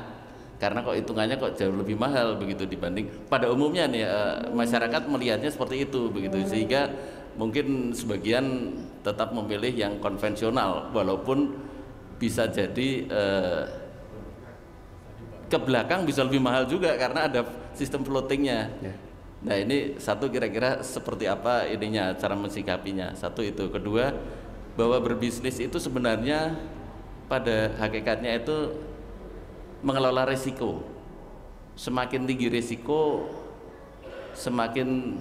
karena kok hitungannya kok jauh lebih mahal begitu dibanding pada umumnya nih masyarakat melihatnya seperti itu begitu, sehingga mungkin sebagian tetap memilih yang konvensional, walaupun bisa jadi ke belakang bisa lebih mahal juga karena ada sistem floatingnya. Nah ini satu, kira-kira seperti apa ininya cara mensikapinya. Satu itu. Kedua, bahwa berbisnis itu sebenarnya pada hakikatnya itu mengelola risiko. Semakin tinggi risiko, semakin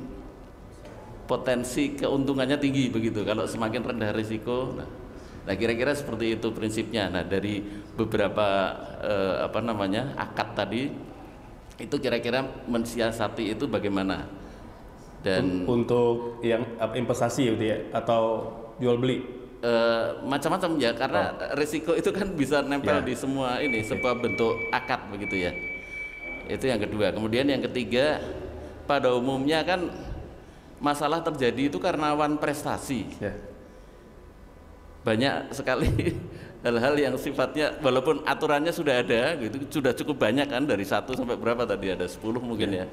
potensi keuntungannya tinggi begitu. Kalau semakin rendah risiko, nah kira-kira seperti itu prinsipnya. Nah dari beberapa akad tadi itu kira-kira mensiasati itu bagaimana? Dan untuk yang investasi gitu ya, atau jual beli? Macam-macam ya, karena risiko itu kan bisa nempel di semua ini, sebuah bentuk akad begitu ya. Itu yang kedua. Kemudian yang ketiga, pada umumnya kan masalah terjadi itu karena wan prestasi. Banyak sekali hal-hal yang sifatnya walaupun aturannya sudah ada gitu, sudah cukup banyak kan, dari 1 sampai berapa tadi, ada 10 mungkin ya.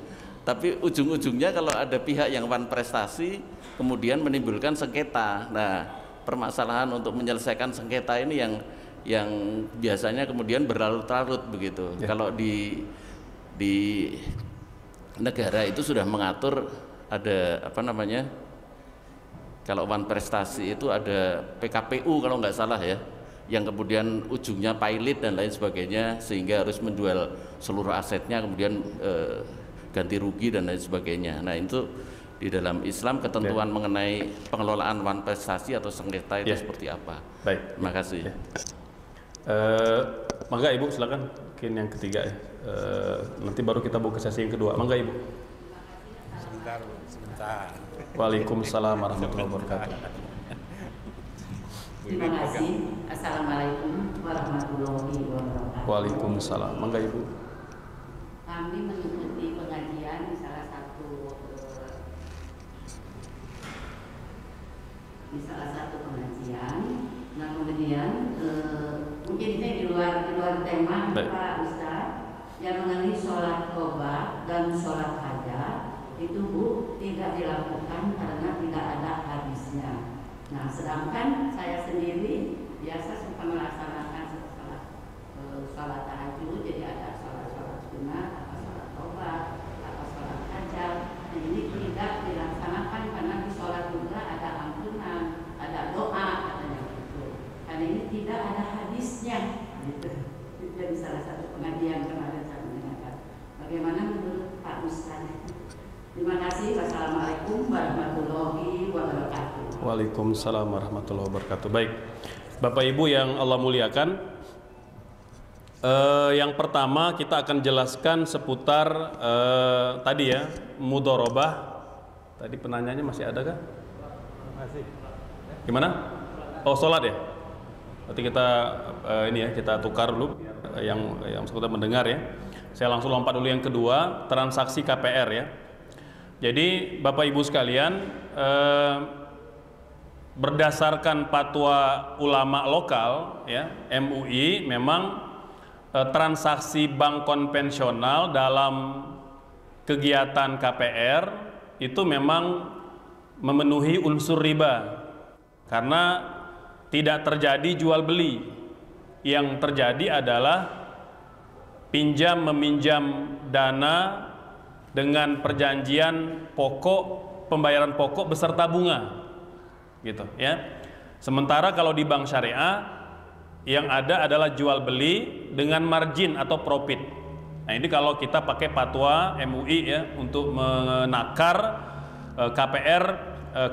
Tapi ujung-ujungnya kalau ada pihak yang wan prestasi kemudian menimbulkan sengketa. Nah, permasalahan untuk menyelesaikan sengketa ini yang biasanya kemudian berlarut-larut begitu. Kalau di negara itu sudah mengatur, ada kalau wan prestasi itu ada PKPU kalau nggak salah ya, yang kemudian ujungnya pilot dan lain sebagainya, sehingga harus menjual seluruh asetnya, kemudian ganti rugi dan lain sebagainya. Nah itu di dalam Islam ketentuan mengenai pengelolaan wan prestasi atau sengketa itu seperti apa? Baik, terima kasih. Mangga Ibu silakan, mungkin yang ketiga ya. Nanti baru kita buka sesi yang kedua. Mangga Ibu. Sebentar. Waalaikumsalam warahmatullahi wabarakatuh. Terima kasih. Assalamualaikum warahmatullahi wabarakatuh. Waalaikumsalam. Mangga Ibu. Kami mengikuti pengajian di salah satu pengajian. Nah kemudian mungkin ini di luar tema Pak Ustadz, yang mengenai sholat qoba dan sholat hajat itu Bu tidak dilakukan karena tidak ada hadisnya. Nah sedangkan saya sendiri biasa suka melaksanakan sholat tahajud, jadi ada sholat sunat, atau sholat tobat, atau sholat hajat. Nah ini tidak dilaksanakan karena di sholat juga ada ampunan, ada doa katanya gitu. Karena ini tidak ada hadisnya gitu. Itu jadi salah satu pengajian kemarin saya mendengarkan. Bagaimana menurut Pak Ustadz? Terima kasih. Wassalamualaikum warahmatullahi wabarakatuh. Waalaikumsalam warahmatullahi wabarakatuh. Baik, Bapak Ibu yang Allah muliakan, yang pertama kita akan jelaskan seputar tadi ya, mudharabah. Tadi penanyanya masih ada kah? Masih. Gimana? Oh, sholat ya. Berarti kita kita tukar dulu yang seputar mendengar ya. Saya langsung lompat dulu yang kedua, transaksi KPR ya. Jadi Bapak Ibu sekalian, berdasarkan fatwa ulama lokal ya, MUI, memang transaksi bank konvensional dalam kegiatan KPR itu memang memenuhi unsur riba karena tidak terjadi jual beli. Yang terjadi adalah pinjam meminjam dana dengan perjanjian pokok, pembayaran pokok beserta bunga gitu ya. Sementara kalau di bank syariah yang ada adalah jual beli dengan margin atau profit. Nah ini kalau kita pakai fatwa MUI ya untuk menakar KPR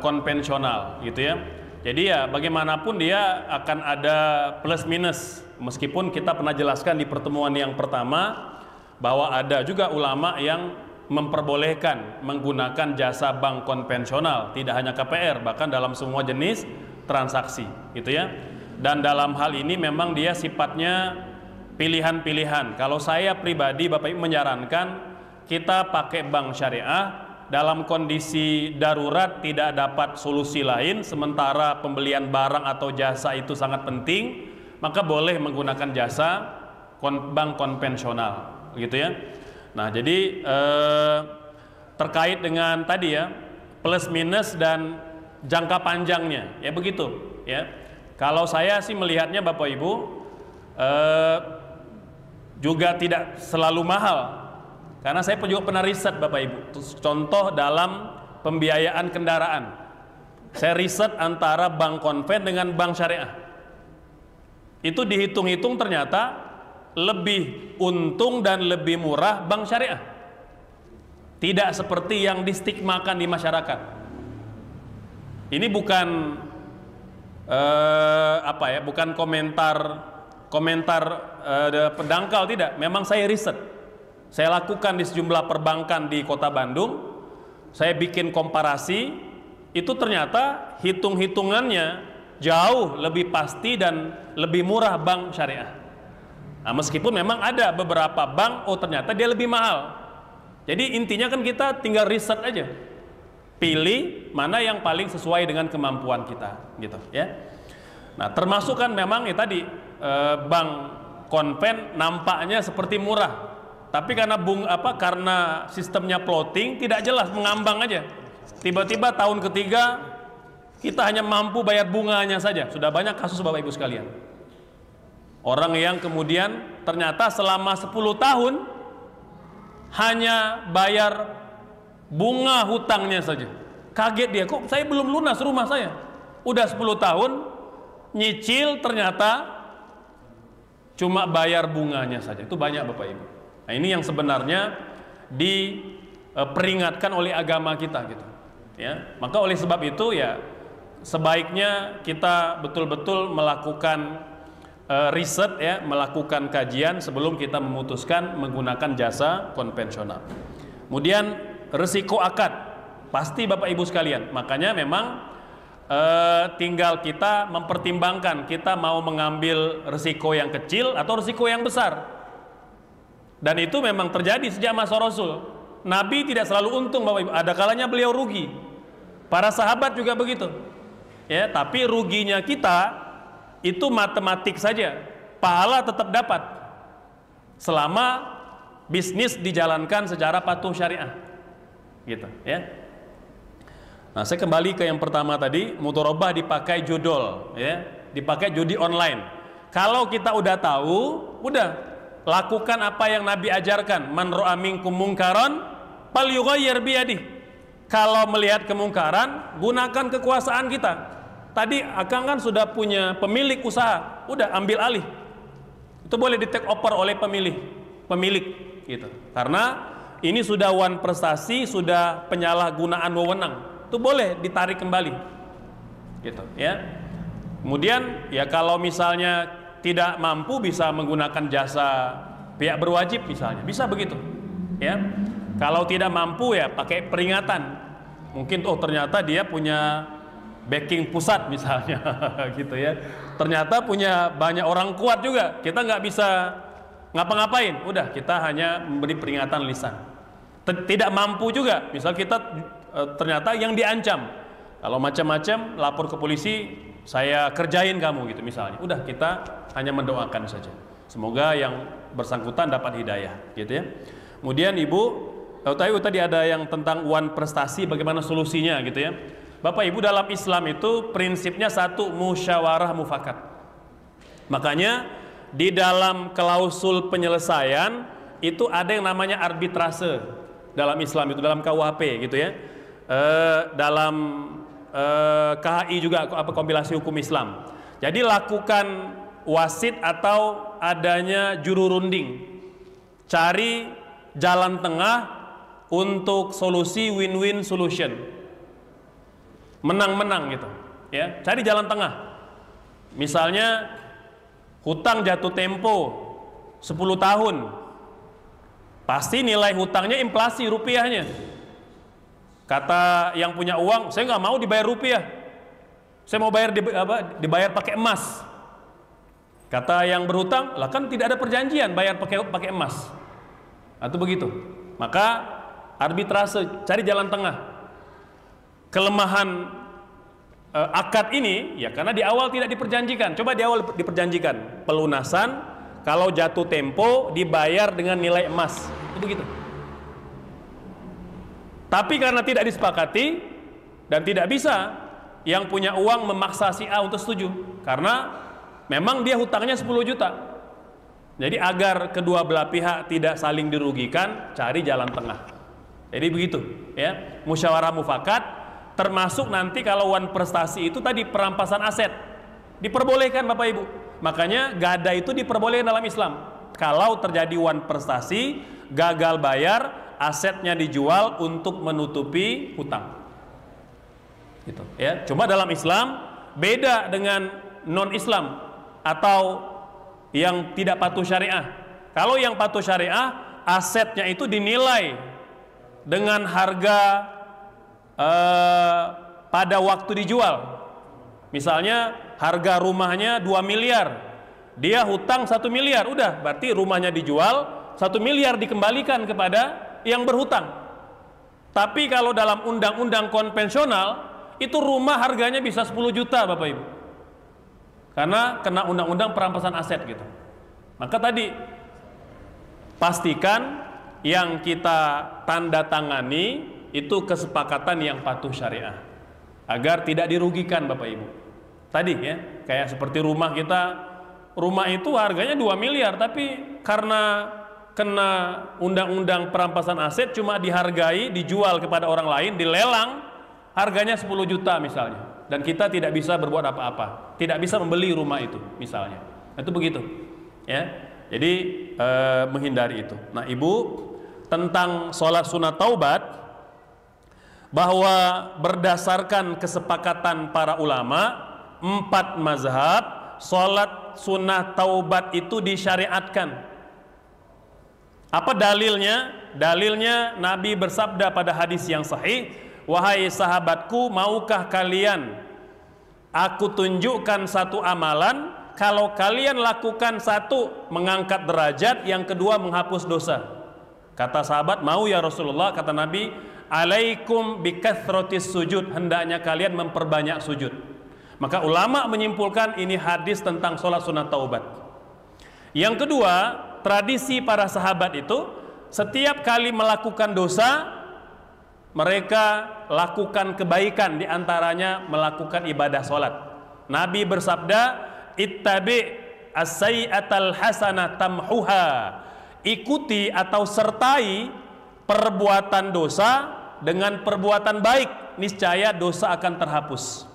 konvensional gitu ya. Jadi ya bagaimanapun dia akan ada plus minus, meskipun kita pernah jelaskan di pertemuan yang pertama bahwa ada juga ulama yang memperbolehkan menggunakan jasa bank konvensional, tidak hanya KPR, bahkan dalam semua jenis transaksi gitu ya. Dan dalam hal ini memang dia sifatnya pilihan-pilihan. Kalau saya pribadi Bapak Ibu menyarankan kita pakai bank syariah dalam kondisi darurat, tidak dapat solusi lain, sementara pembelian barang atau jasa itu sangat penting, maka boleh menggunakan jasa bank konvensional gitu ya. Nah jadi terkait dengan tadi ya plus minus dan jangka panjangnya, ya begitu, ya. Kalau saya sih melihatnya Bapak Ibu juga tidak selalu mahal, karena saya juga pernah riset Bapak Ibu. Contoh dalam pembiayaan kendaraan, saya riset antara bank konven dengan bank syariah. Itu dihitung-hitung ternyata lebih untung dan lebih murah bank syariah. Tidak seperti yang distigmakan di masyarakat. Ini bukan bukan komentar pendangkal, tidak. Memang saya riset. Saya lakukan di sejumlah perbankan di Kota Bandung. Saya bikin komparasi, itu ternyata hitung-hitungannya jauh lebih pasti dan lebih murah bank syariah. Nah, meskipun memang ada beberapa bank, ternyata dia lebih mahal. Jadi intinya kan kita tinggal riset aja, pilih mana yang paling sesuai dengan kemampuan kita, gitu ya. Nah, termasuk kan memang tadi bank konven nampaknya seperti murah, tapi karena karena sistemnya floating, tidak jelas, mengambang aja. Tiba-tiba tahun ketiga kita hanya mampu bayar bunganya saja. Sudah banyak kasus Bapak Ibu sekalian, orang yang kemudian ternyata selama 10 tahun hanya bayar bunga hutangnya saja. Kaget dia, kok saya belum lunas rumah saya, udah 10 tahun nyicil, ternyata cuma bayar bunganya saja. Itu banyak Bapak Ibu. Nah, ini yang sebenarnya diperingatkan oleh agama kita, gitu ya. Maka oleh sebab itu ya sebaiknya kita betul-betul melakukan riset, ya, melakukan kajian sebelum kita memutuskan menggunakan jasa konvensional. Kemudian risiko akad pasti Bapak Ibu sekalian. Makanya memang tinggal kita mempertimbangkan, kita mau mengambil risiko yang kecil atau risiko yang besar. Dan itu memang terjadi sejak masa Rasul. Nabi tidak selalu untung Bapak Ibu, ada kalanya beliau rugi. Para sahabat juga begitu, ya. Tapi ruginya kita itu matematik saja, pahala tetap dapat selama bisnis dijalankan secara patuh syariah, gitu ya. Nah, saya kembali ke yang pertama tadi, mudharabah dipakai judol, ya, dipakai judi online. Kalau kita udah tahu, udah lakukan apa yang Nabi ajarkan. Man ra'a minkum mungkaran falyughayyir biyadihi. Kalau melihat kemungkaran, gunakan kekuasaan kita. Tadi Akang kan sudah punya pemilik usaha, udah ambil alih. Itu boleh di take over oleh pemilik, gitu. Karena ini sudah one prestasi, sudah penyalahgunaan wewenang, itu boleh ditarik kembali, gitu ya. Kemudian ya kalau misalnya tidak mampu, bisa menggunakan jasa pihak berwajib misalnya, bisa begitu, ya. Kalau tidak mampu ya pakai peringatan. Mungkin ternyata dia punya backing pusat misalnya, gitu ya. Ternyata punya banyak orang kuat juga, kita nggak bisa ngapa-ngapain, udah kita hanya memberi peringatan lisan. Tidak mampu juga, misal kita ternyata yang diancam, kalau macam-macam lapor ke polisi, saya kerjain kamu, gitu misalnya. Udah kita hanya mendoakan saja, semoga yang bersangkutan dapat hidayah, gitu ya. Kemudian Ibu tadi ada yang tentang one prestasi, bagaimana solusinya, gitu ya. Bapak Ibu, dalam Islam itu prinsipnya satu, musyawarah mufakat. Makanya di dalam klausul penyelesaian itu ada yang namanya arbitrase dalam Islam, itu dalam KUHP, gitu ya. Dalam KHI juga, kompilasi hukum Islam. Jadi lakukan wasit atau adanya juru runding, cari jalan tengah untuk solusi win-win solution, menang-menang, gitu ya. Cari jalan tengah. Misalnya hutang jatuh tempo 10 tahun, pasti nilai hutangnya inflasi rupiahnya. Kata yang punya uang, saya nggak mau dibayar rupiah, saya mau bayar dibayar pakai emas. Kata yang berhutang, lah kan tidak ada perjanjian bayar pakai emas. Atau begitu. Maka arbitrase, cari jalan tengah. Kelemahan akad ini ya karena di awal tidak diperjanjikan. Coba di awal diperjanjikan pelunasan, kalau jatuh tempo dibayar dengan nilai emas, itu begitu. Tapi karena tidak disepakati dan tidak bisa, yang punya uang memaksa si A untuk setuju karena memang dia hutangnya 10 juta. Jadi agar kedua belah pihak tidak saling dirugikan, cari jalan tengah. Jadi begitu ya, musyawarah mufakat, termasuk nanti kalau wan prestasi itu tadi perampasan aset diperbolehkan Bapak Ibu. Makanya gada itu diperbolehkan dalam Islam. Kalau terjadi wan prestasi, gagal bayar, asetnya dijual untuk menutupi hutang. Gitu, ya. Cuma dalam Islam beda dengan non-Islam atau yang tidak patuh syariah. Kalau yang patuh syariah, asetnya itu dinilai dengan harga pada waktu dijual. Misalnya harga rumahnya 2 miliar, dia hutang 1 miliar, udah berarti rumahnya dijual, 1 miliar dikembalikan kepada yang berhutang. Tapi kalau dalam undang-undang konvensional itu rumah harganya bisa 10 juta Bapak Ibu, karena kena undang-undang perampasan aset gitu. Maka tadi pastikan yang kita tanda tangani itu kesepakatan yang patuh syariah agar tidak dirugikan Bapak Ibu. Tadi ya, kayak seperti rumah kita, rumah itu harganya 2 miliar tapi karena kena undang-undang perampasan aset cuma dihargai, dijual kepada orang lain, dilelang, harganya 10 juta misalnya, dan kita tidak bisa berbuat apa-apa, tidak bisa membeli rumah itu misalnya. Itu begitu ya. Jadi menghindari itu. Nah Ibu, tentang sholat sunat taubat, bahwa berdasarkan kesepakatan para ulama 4 mazhab, sholat sunat taubat itu disyariatkan. Apa dalilnya? Dalilnya Nabi bersabda pada hadis yang sahih, wahai sahabatku, maukah kalian aku tunjukkan satu amalan, kalau kalian lakukan satu mengangkat derajat, yang kedua menghapus dosa. Kata sahabat, mau ya Rasulullah. Kata Nabi, alaikum bikathrotis sujud, hendaknya kalian memperbanyak sujud. Maka ulama menyimpulkan ini hadis tentang sholat sunat taubat. Yang kedua, tradisi para sahabat itu setiap kali melakukan dosa mereka lakukan kebaikan, diantaranya melakukan ibadah sholat. Nabi bersabda, ittabi as-sayyi'atal hasanah tamhuha, ikuti atau sertai perbuatan dosa dengan perbuatan baik, niscaya dosa akan terhapus.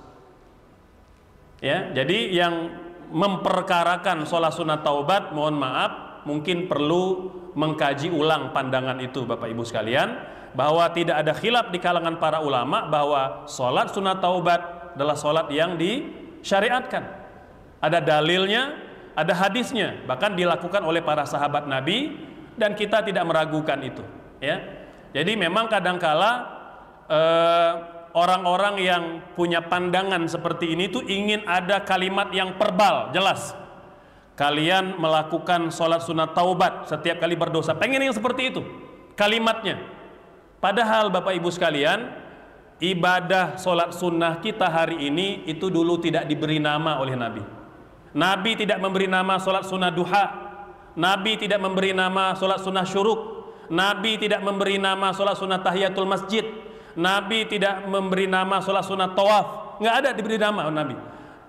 Ya, jadi yang memperkarakan sholat sunat taubat, mohon maaf, mungkin perlu mengkaji ulang pandangan itu Bapak Ibu sekalian, bahwa tidak ada khilaf di kalangan para ulama bahwa sholat sunat taubat adalah sholat yang disyariatkan. Ada dalilnya, ada hadisnya, bahkan dilakukan oleh para sahabat Nabi, dan kita tidak meragukan itu. Ya, jadi memang kadangkala orang-orang yang punya pandangan seperti ini tuh ingin ada kalimat yang verbal, jelas. Kalian melakukan sholat sunat taubat setiap kali berdosa, pengen yang seperti itu kalimatnya. Padahal Bapak Ibu sekalian, ibadah sholat sunnah kita hari ini itu dulu tidak diberi nama oleh Nabi. Nabi tidak memberi nama sholat sunnah duha, Nabi tidak memberi nama sholat sunnah syuruk, Nabi tidak memberi nama sholat sunnah tahiyatul masjid, Nabi tidak memberi nama sholat sunnah tawaf. Nggak ada diberi nama oleh Nabi.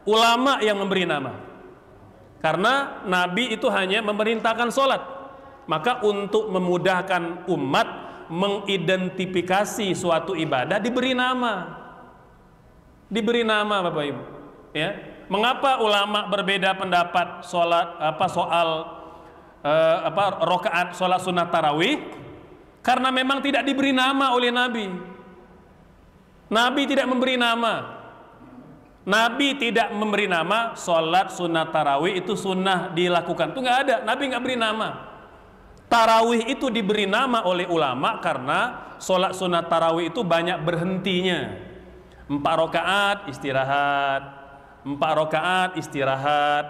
Ulama yang memberi nama, karena Nabi itu hanya memerintahkan sholat. Maka untuk memudahkan umat mengidentifikasi suatu ibadah, diberi nama Bapak Ibu. Ya, mengapa ulama berbeda pendapat soal rakaat sholat sunat tarawih? Karena memang tidak diberi nama oleh Nabi. Nabi tidak memberi nama. Nabi tidak memberi nama sholat sunat tarawih itu sunnah dilakukan. Itu nggak ada. Nabi nggak beri nama. Tarawih itu diberi nama oleh ulama karena sholat sunat tarawih itu banyak berhentinya. 4 rakaat istirahat, 4 rakaat istirahat.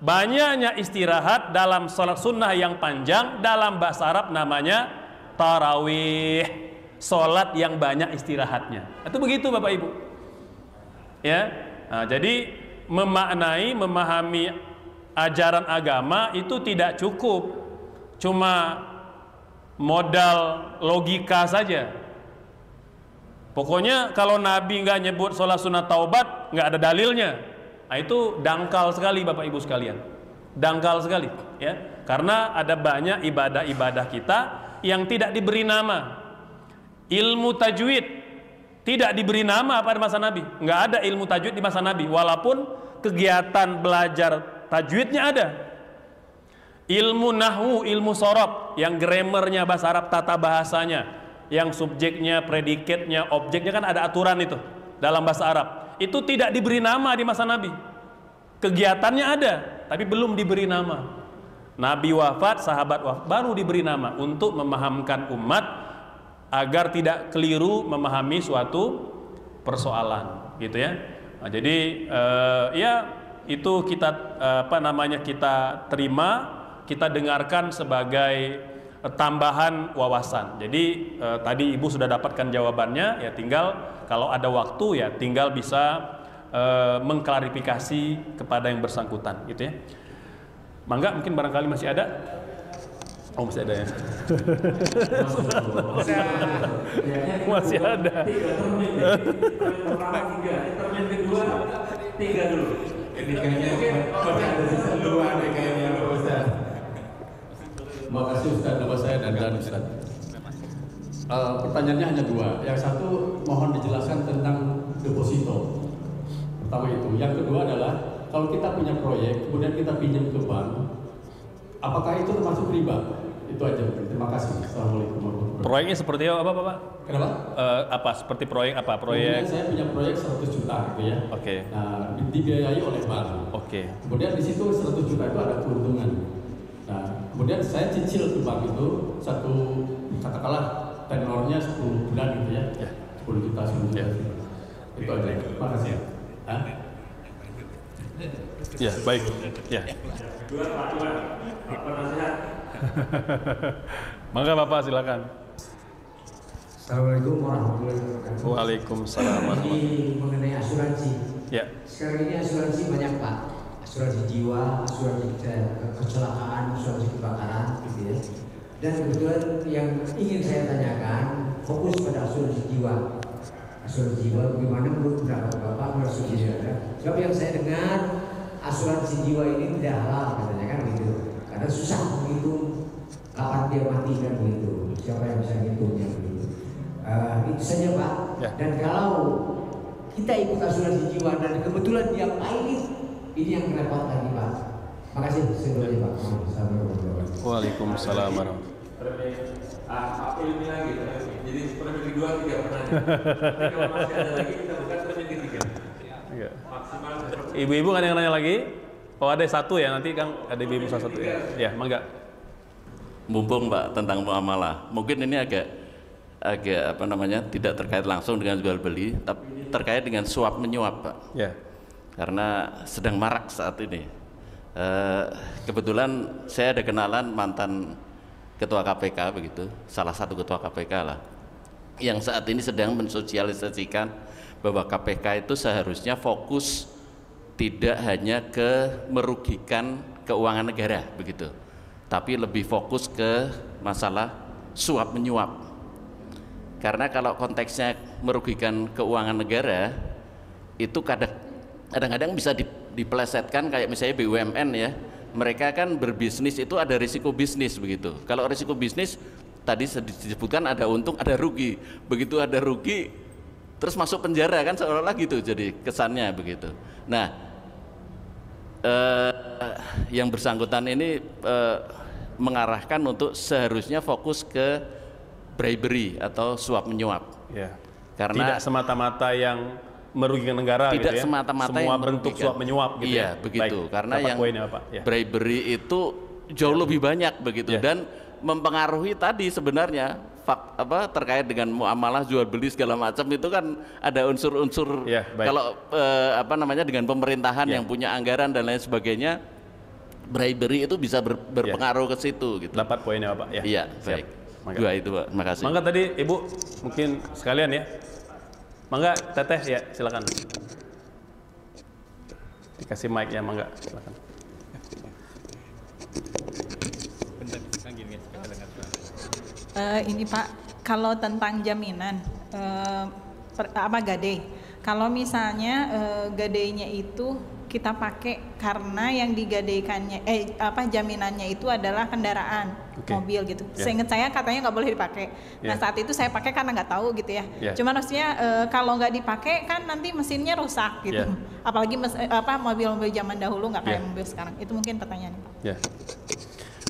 Banyaknya istirahat dalam sholat sunnah yang panjang, dalam bahasa Arab namanya tarawih, sholat yang banyak istirahatnya. Itu begitu Bapak Ibu. Ya, nah, jadi memahami ajaran agama itu tidak cukup cuma modal logika saja. Pokoknya kalau Nabi nggak nyebut sholat sunat taubat, nggak ada dalilnya. Nah, itu dangkal sekali Bapak Ibu sekalian, dangkal sekali ya. Karena ada banyak ibadah-ibadah kita yang tidak diberi nama. Ilmu tajwid tidak diberi nama pada masa Nabi. Nggak ada ilmu tajwid di masa Nabi, walaupun kegiatan belajar tajwidnya ada. Ilmu nahwu, ilmu sorob, yang grammarnya bahasa Arab, tata bahasanya, yang subjeknya, predikatnya, objeknya kan ada aturan itu dalam bahasa Arab. Itu tidak diberi nama di masa Nabi. Kegiatannya ada, tapi belum diberi nama. Nabi wafat, sahabat wafat, baru diberi nama untuk memahamkan umat agar tidak keliru memahami suatu persoalan, gitu ya. Nah, jadi ya itu kita kita terima, kita dengarkan sebagai tambahan wawasan. Jadi tadi Ibu sudah dapatkan jawabannya, ya tinggal kalau ada waktu ya tinggal bisa mengklarifikasi kepada yang bersangkutan, gitu ya. Mangga, mungkin barangkali masih ada. Oh, masih ada ya. Masih ada. Pertama 3, termin kedua 3 dulu. Ini kayaknya ada sisa 2 nih kayaknya Pak Ustaz. Terima kasih Ustaz, nama saya Dandan Ustaz. Pertanyaannya hanya 2. Yang satu mohon dijelaskan tentang deposito. Pertama itu. Yang kedua adalah kalau kita punya proyek kemudian kita pinjam ke bank, apakah itu termasuk riba? Itu aja. Terima kasih. Assalamualaikum warahmatullahi wabarakatuh. Proyeknya seperti apa Bapak? Kenapa? Apa seperti proyek apa? Proyek? Kemudian saya punya proyek 100 juta gitu ya. Oke. Nah, dibiayai oleh bank. Oke. Kemudian di situ 100 juta itu ada keuntungan. Nah, kemudian saya cicil ke bank itu satu, katakanlah tenornya 10 bulan gitu ya. 10 juta, 10 juta. Itu aja. Terima kasih. Ya, baik. Ya. Dua Pak Tuan, Pak Penasihat. Maka Bapak silakan. Assalamualaikum warahmatullahi wabarakatuh. Waalaikumsalam warahmatullahi Ini mengenai asuransi. Ya. Sekarang ini asuransi banyak Pak. Asuransi jiwa, asuransi kecelakaan, asuransi kebakaran, gitu ya. Dan kebetulan yang ingin saya tanyakan fokus pada asuransi jiwa. Asuransi jiwa, bagaimana menurut pendapat Bapak asuransi jiwa? Sebab yang saya dengar asuransi jiwa ini tidak halal katanya kan gitu. Karena susah menghitung kapan dia mati kan begitu. Siapa yang bisa menghitungnya begitu. Itu saja Pak. Ya. Dan kalau kita ikut asuransi jiwa dan kebetulan dia pahit, ini yang repot lagi Pak. Makasih sebelumnya Pak. Waalaikumsalam warahmatullahi Pak ilmi lagi. Jadi termin kedua 3 pertanyaan. Tapi kalau masih ada lagi kita buka termin ketiga. Maksimal. Ibu-ibu ada yang nanya lagi? Oh, ada satu ya, nanti Kang ada ibu salah satu ya. Ya, mangga. Mumpung Pak tentang muamalah, mungkin ini agak tidak terkait langsung dengan jual beli, tapi terkait dengan suap menyuap Pak. Ya. Karena sedang marak saat ini. Kebetulan saya ada kenalan mantan ketua KPK begitu, salah satu ketua KPK lah, yang saat ini sedang mensosialisasikan bahwa KPK itu seharusnya fokus tidak hanya ke merugikan keuangan negara begitu, tapi lebih fokus ke masalah suap menyuap. Karena kalau konteksnya merugikan keuangan negara itu kadang-kadang bisa dipelesetkan kayak misalnya BUMN ya, mereka kan berbisnis itu ada risiko bisnis begitu. Kalau risiko bisnis tadi disebutkan ada untung ada rugi, begitu ada rugi terus masuk penjara kan seolah-olah gitu jadi kesannya begitu. Nah yang bersangkutan ini mengarahkan untuk seharusnya fokus ke bribery atau suap menyuap. Ya. Karena tidak semata-mata yang merugikan negara tidak gitu ya. semata-mata semua yang bentuk suap menyuap gitu iya, ya. begitu. Baik. Karena dapat yang poinnya, Pak. Ya. bribery itu jauh lebih banyak begitu dan mempengaruhi tadi sebenarnya terkait dengan muamalah jual beli segala macam itu kan ada unsur-unsur kalau dengan pemerintahan yang punya anggaran dan lain sebagainya, bribery itu bisa berpengaruh ke situ gitu. Dapat poinnya Pak ya. Iya, baik. Dua itu Pak, terima kasih. Mangga tadi Ibu mungkin sekalian ya. Mangga Teteh ya, silakan. Dikasih mic ya, mangga, silakan. Ini Pak, kalau tentang jaminan, Gade. Kalau misalnya gadainya itu kita pakai karena yang digadaikannya jaminannya itu adalah kendaraan, mobil gitu. Seingat saya katanya nggak boleh dipakai. Nah saat itu saya pakai karena nggak tahu gitu ya. Cuman maksudnya kalau nggak dipakai kan nanti mesinnya rusak gitu. Apalagi mobil-mobil zaman dahulu nggak kayak mobil sekarang. Itu mungkin pertanyaannya.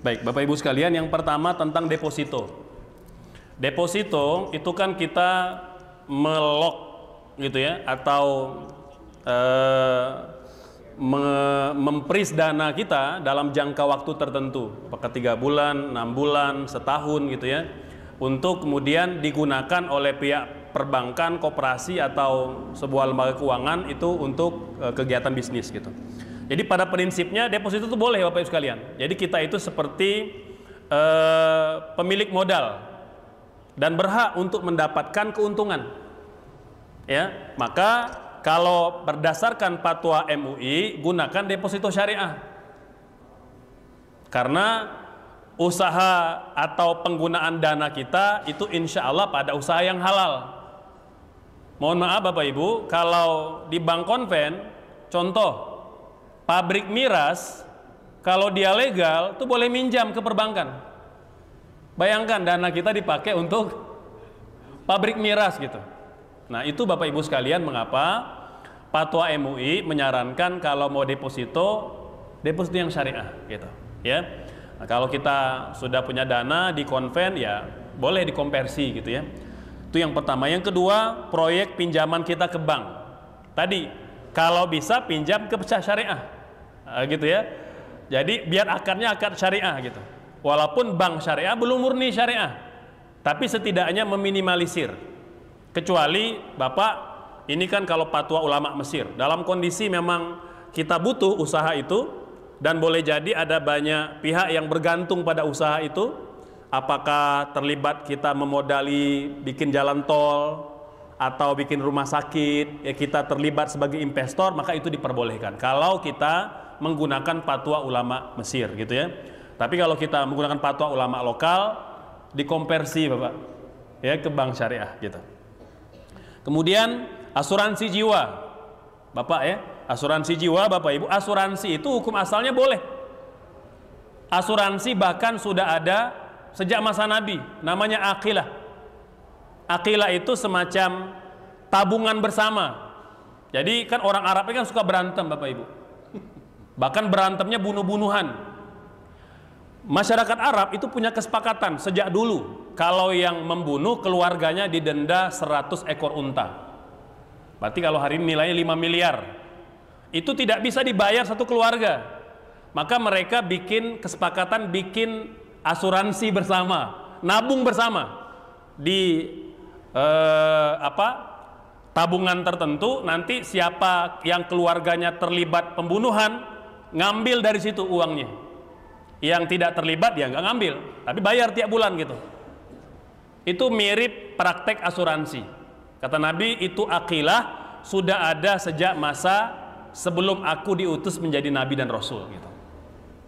Baik, Bapak Ibu sekalian, yang pertama tentang deposito. Deposito itu kan kita melok gitu ya, atau mempris dana kita dalam jangka waktu tertentu, apakah 3 bulan, 6 bulan, setahun gitu ya, untuk kemudian digunakan oleh pihak perbankan, koperasi atau sebuah lembaga keuangan itu untuk kegiatan bisnis gitu. Jadi pada prinsipnya deposito itu boleh Bapak Ibu sekalian. Jadi kita itu seperti pemilik modal dan berhak untuk mendapatkan keuntungan. Ya, maka kalau berdasarkan fatwa MUI, gunakan deposito syariah. Karena usaha atau penggunaan dana kita itu insya Allah pada usaha yang halal. Mohon maaf Bapak Ibu, kalau di bank konven, contoh pabrik miras, kalau dia legal itu boleh minjam ke perbankan. Bayangkan dana kita dipakai untuk pabrik miras gitu. Nah itu Bapak Ibu sekalian mengapa fatwa MUI menyarankan kalau mau deposito yang syariah gitu ya. Nah, kalau kita sudah punya dana di konven ya boleh dikonversi gitu ya. Itu yang pertama. Yang kedua, proyek pinjaman kita ke bank. Tadi kalau bisa pinjam ke syariah gitu ya. Jadi biar akarnya akar syariah gitu. Walaupun bank syariah belum murni syariah, tapi setidaknya meminimalisir. Kecuali Bapak, ini kan kalau fatwa ulama Mesir, dalam kondisi memang kita butuh usaha itu, dan boleh jadi ada banyak pihak yang bergantung pada usaha itu, apakah terlibat kita memodali bikin jalan tol, atau bikin rumah sakit, ya kita terlibat sebagai investor, maka itu diperbolehkan, kalau kita menggunakan fatwa ulama Mesir gitu ya. Tapi kalau kita menggunakan fatwa ulama lokal, dikonversi Bapak, ya ke bank syariah gitu. Kemudian asuransi jiwa, Bapak ya, asuransi jiwa Bapak Ibu, asuransi itu hukum asalnya boleh. Asuransi bahkan sudah ada sejak masa Nabi, namanya aqilah. Aqilah itu semacam tabungan bersama. Jadi kan orang Arab kan suka berantem Bapak Ibu. Bahkan berantemnya bunuh-bunuhan. Masyarakat Arab itu punya kesepakatan sejak dulu, kalau yang membunuh keluarganya didenda 100 ekor unta. Berarti kalau hari ini nilainya 5 miliar. Itu tidak bisa dibayar satu keluarga. Maka mereka bikin kesepakatan, bikin asuransi bersama, nabung bersama di tabungan tertentu. Nanti siapa yang keluarganya terlibat pembunuhan, ngambil dari situ uangnya. Yang tidak terlibat ya nggak ngambil, tapi bayar tiap bulan gitu. Itu mirip praktek asuransi. Kata Nabi, itu aqilah sudah ada sejak masa sebelum aku diutus menjadi nabi dan rasul gitu.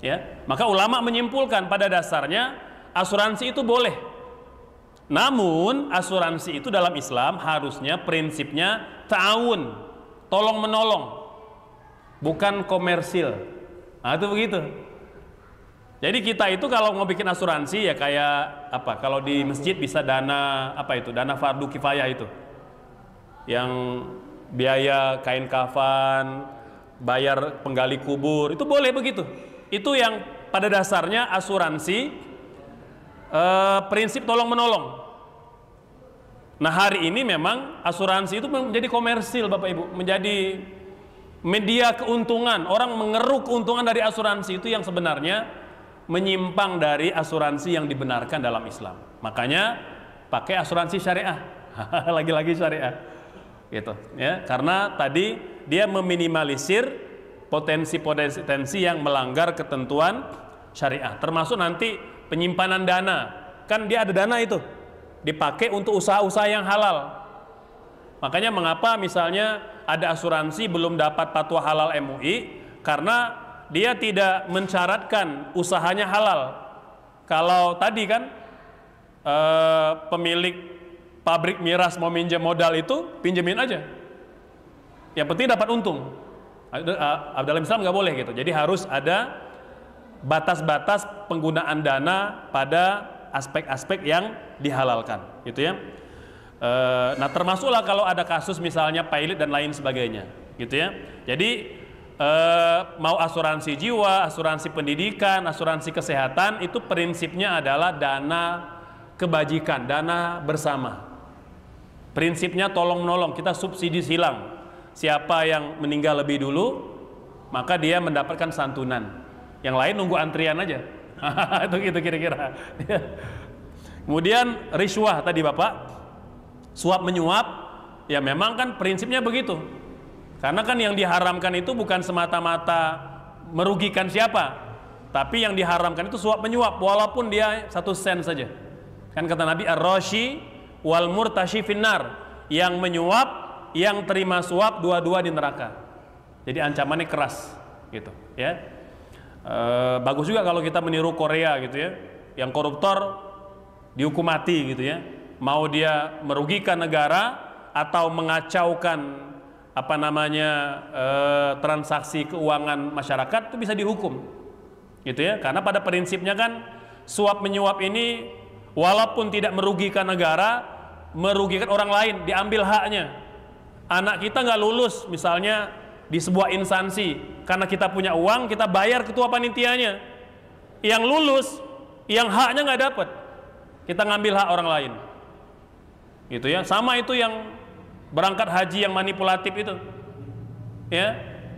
Ya, maka ulama menyimpulkan pada dasarnya asuransi itu boleh. Namun asuransi itu dalam Islam harusnya prinsipnya ta'awun, tolong menolong, bukan komersil. Nah, itu begitu. Jadi kita itu kalau mau bikin asuransi ya kayak apa? Kalau di masjid bisa dana apa itu? Dana fardu kifayah itu. Yang biaya kain kafan, bayar penggali kubur, itu boleh begitu. Itu yang pada dasarnya asuransi prinsip tolong menolong. Nah, hari ini memang asuransi itu menjadi komersil Bapak Ibu, menjadi media keuntungan. Orang mengeruk keuntungan dari asuransi itu yang sebenarnya menyimpang dari asuransi yang dibenarkan dalam Islam. Makanya pakai asuransi syariah. Lagi-lagi syariah. Gitu, ya. Karena tadi dia meminimalisir potensi-potensi yang melanggar ketentuan syariah. Termasuk nanti penyimpanan dana. Kan dia ada dana itu dipakai untuk usaha-usaha yang halal. Makanya mengapa misalnya ada asuransi belum dapat fatwa halal MUI, karena dia tidak mensyaratkan usahanya halal. Kalau tadi kan pemilik pabrik miras mau minjem modal itu, pinjemin aja. Yang penting dapat untung. Dalam Islam nggak boleh gitu. Jadi harus ada batas-batas penggunaan dana pada aspek-aspek yang dihalalkan, gitu ya. Nah, termasuklah kalau ada kasus misalnya pilot dan lain sebagainya, gitu ya. Jadi mau asuransi jiwa, asuransi pendidikan, asuransi kesehatan, itu prinsipnya adalah dana kebajikan, dana bersama. Prinsipnya tolong menolong, kita subsidi silang. Siapa yang meninggal lebih dulu, maka dia mendapatkan santunan. Yang lain nunggu antrian aja. Itu gitu kira-kira. Kemudian riswah tadi Bapak, suap menyuap, ya memang kan prinsipnya begitu. Karena kan yang diharamkan itu bukan semata-mata merugikan siapa, tapi yang diharamkan itu suap menyuap, walaupun dia 1 sen saja. Kan kata Nabi, ar-rashi wal murtashi finnar, yang menyuap, yang terima suap, dua-dua di neraka. Jadi ancamannya keras, gitu ya. Bagus juga kalau kita meniru Korea gitu ya, yang koruptor dihukum mati gitu ya. Mau dia merugikan negara atau mengacaukan transaksi keuangan masyarakat, itu bisa dihukum, gitu ya. Karena pada prinsipnya kan suap menyuap ini walaupun tidak merugikan negara, merugikan orang lain, diambil haknya. Anak kita nggak lulus misalnya di sebuah instansi, karena kita punya uang, kita bayar ketua panitianya. Yang lulus, yang haknya nggak dapat, kita ngambil hak orang lain, gitu ya. Sama itu yang berangkat haji yang manipulatif itu, ya,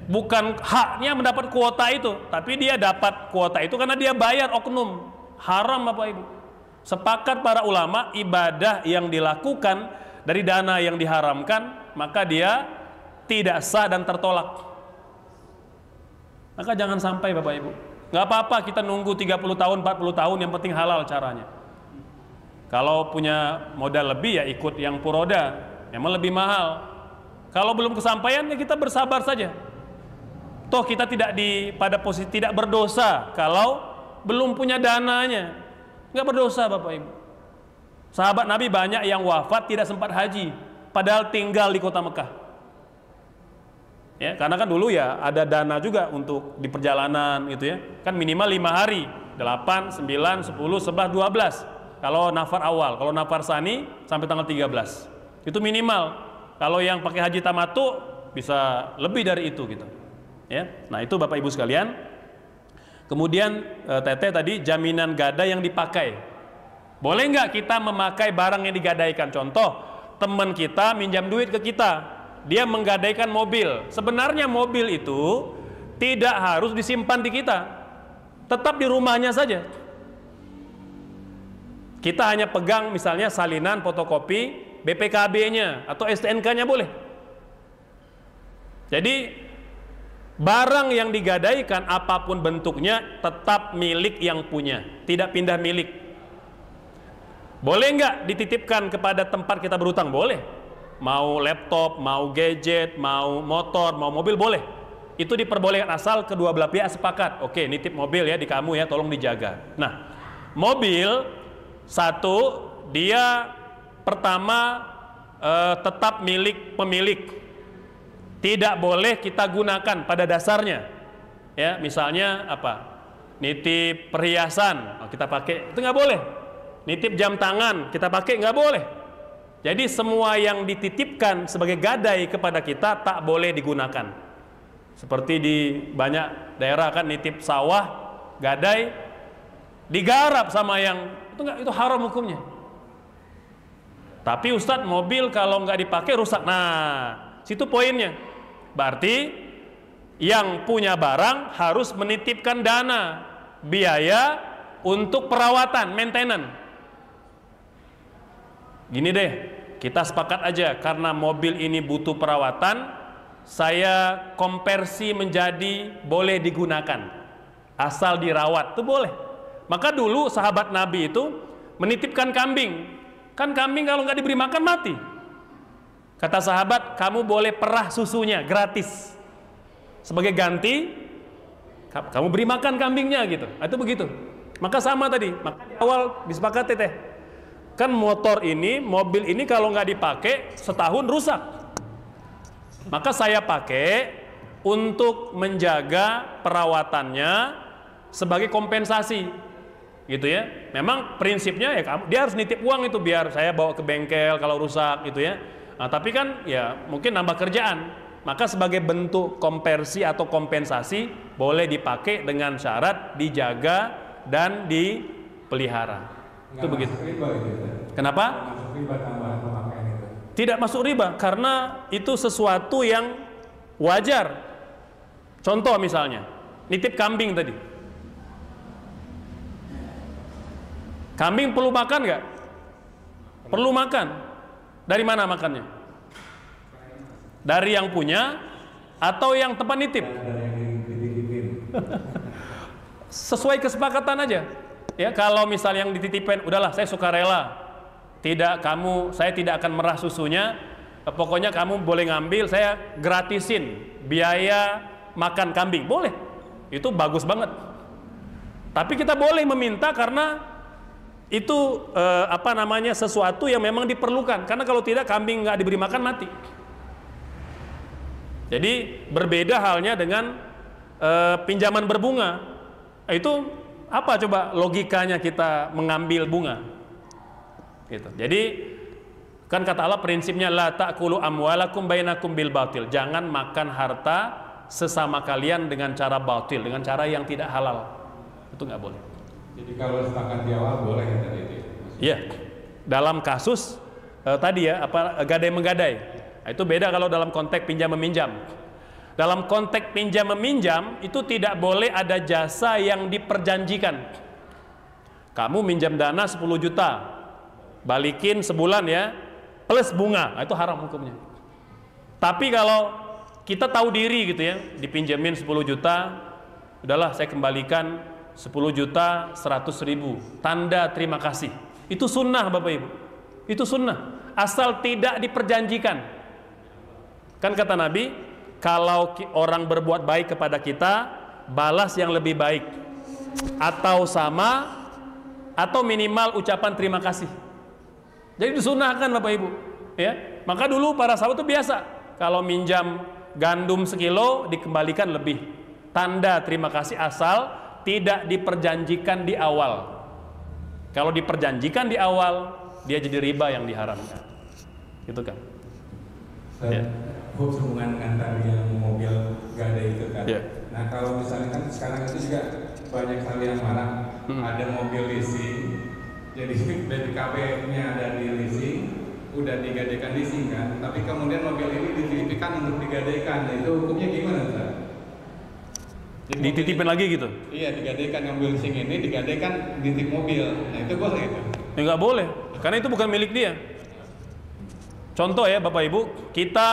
bukan haknya mendapat kuota itu, tapi dia dapat kuota itu karena dia bayar oknum. Haram Bapak Ibu. Sepakat para ulama, ibadah yang dilakukan dari dana yang diharamkan, maka dia tidak sah dan tertolak. Maka jangan sampai Bapak Ibu. Nggak apa-apa kita nunggu 30 tahun, 40 tahun, yang penting halal caranya. Kalau punya modal lebih ya ikut yang puroda, memang lebih mahal. Kalau belum kesampaian ya kita bersabar saja. Toh kita tidak pada posisi tidak berdosa kalau belum punya dananya. Nggak berdosa Bapak Ibu. Sahabat Nabi banyak yang wafat tidak sempat haji, padahal tinggal di kota Mekah. Ya, karena kan dulu ya ada dana juga untuk di perjalanan gitu ya. Kan minimal 5 hari, 8, 9, 10, 11, 12. Kalau nafar awal, kalau nafar sani sampai tanggal 13. Itu minimal. Kalau yang pakai haji tamatu bisa lebih dari itu gitu. Ya. Nah, itu Bapak Ibu sekalian. Kemudian Teteh tadi jaminan gadai yang dipakai. Boleh nggak kita memakai barang yang digadaikan? Contoh, teman kita minjam duit ke kita, dia menggadaikan mobil. Sebenarnya mobil itu tidak harus disimpan di kita, tetap di rumahnya saja. Kita hanya pegang misalnya salinan fotokopi BPKB-nya atau STNK-nya boleh. Jadi barang yang digadaikan apapun bentuknya tetap milik yang punya, tidak pindah milik. Boleh nggak dititipkan kepada tempat kita berutang? Boleh. Mau laptop, mau gadget, mau motor, mau mobil boleh. Itu diperbolehkan asal kedua belah pihak sepakat. Oke, nitip mobil ya di kamu ya, tolong dijaga. Nah, mobil satu dia pertama tetap milik pemilik. Tidak boleh kita gunakan pada dasarnya. Ya, misalnya apa? Nitip perhiasan, kita pakai, itu nggak boleh. Nitip jam tangan kita pakai, nggak boleh. Jadi semua yang dititipkan sebagai gadai kepada kita tak boleh digunakan. Seperti di banyak daerah kan nitip sawah gadai digarap sama yang itu haram hukumnya. Tapi Ustadz, mobil kalau nggak dipakai rusak. Nah, situ poinnya. Berarti yang punya barang harus menitipkan dana biaya untuk perawatan, maintenance. Gini deh, kita sepakat aja, karena mobil ini butuh perawatan, saya konversi menjadi boleh digunakan, asal dirawat, itu boleh. Maka dulu sahabat Nabi itu menitipkan kambing. Kan kambing kalau nggak diberi makan mati. Kata sahabat, kamu boleh perah susunya gratis. Sebagai ganti, kamu beri makan kambingnya gitu. Itu begitu. Maka sama tadi, maka di awal disepakati teh. kan motor ini, mobil ini kalau nggak dipakai setahun rusak. Maka saya pakai untuk menjaga perawatannya sebagai kompensasi, gitu ya. Memang prinsipnya ya dia harus nitip uang itu biar saya bawa ke bengkel kalau rusak, gitu ya. Nah, tapi kan ya mungkin nambah kerjaan. Maka sebagai bentuk konversi atau kompensasi boleh dipakai dengan syarat dijaga dan dipelihara. Itu begitu. Kenapa? Tidak masuk riba karena itu sesuatu yang wajar. Contoh misalnya, nitip kambing tadi. Kambing perlu makan nggak? Perlu makan. Dari mana makannya? Dari yang punya atau yang tempat nitip? Sesuai kesepakatan aja. Ya, kalau misalnya yang dititipin, udahlah saya sukarela. Saya tidak akan merah susunya. Pokoknya kamu boleh ngambil, saya gratisin biaya makan kambing. Boleh. Itu bagus banget. Tapi kita boleh meminta karena itu sesuatu yang memang diperlukan. Karena kalau tidak kambing nggak diberi makan mati. Jadi berbeda halnya dengan pinjaman berbunga. Itu apa coba logikanya kita mengambil bunga? Gitu. Jadi kan kata Allah prinsipnya la ta'kulu amwalakum bainakum bil batil. Jangan makan harta sesama kalian dengan cara batil, dengan cara yang tidak halal. Itu nggak boleh. Jadi kalau sepakat di awal boleh ya tadi itu. Iya. Dalam kasus tadi ya gadai menggadai. Itu beda kalau dalam konteks pinjam meminjam. Dalam konteks pinjam meminjam itu tidak boleh ada jasa yang diperjanjikan. Kamu minjam dana 10 juta. Balikin sebulan ya, plus bunga, itu haram hukumnya. Tapi kalau kita tahu diri gitu ya, dipinjemin 10 juta, udahlah saya kembalikan 10 juta 100.000, tanda terima kasih. Itu sunnah Bapak Ibu, itu sunnah, asal tidak diperjanjikan. Kan kata Nabi, kalau orang berbuat baik kepada kita, balas yang lebih baik, atau sama, atau minimal ucapan terima kasih. Jadi disunahkan Bapak Ibu, ya. Maka dulu para sahabat itu biasa, kalau minjam gandum sekilo dikembalikan lebih, tanda terima kasih asal tidak diperjanjikan di awal. Kalau diperjanjikan di awal, dia jadi riba yang diharamkan. Gitu kan? Ya. Hubungan dengan tadi yang mobil gadai itu kan. Ya. Nah kalau misalnya kan sekarang itu juga banyak sekali yang marah, ada mobil leasing. Jadi BPKB-nya ada di leasing, udah digadaikan leasing kan, tapi kemudian mobil ini dititipkan untuk digadaikan. Nah, itu hukumnya gimana, Ustaz? Dititipin lagi gitu? Iya, digadaikan mobil leasing ini, digadaikan dititip mobil. Nah, itu boleh itu? Ya, nggak boleh, karena itu bukan milik dia. Contoh ya Bapak Ibu, kita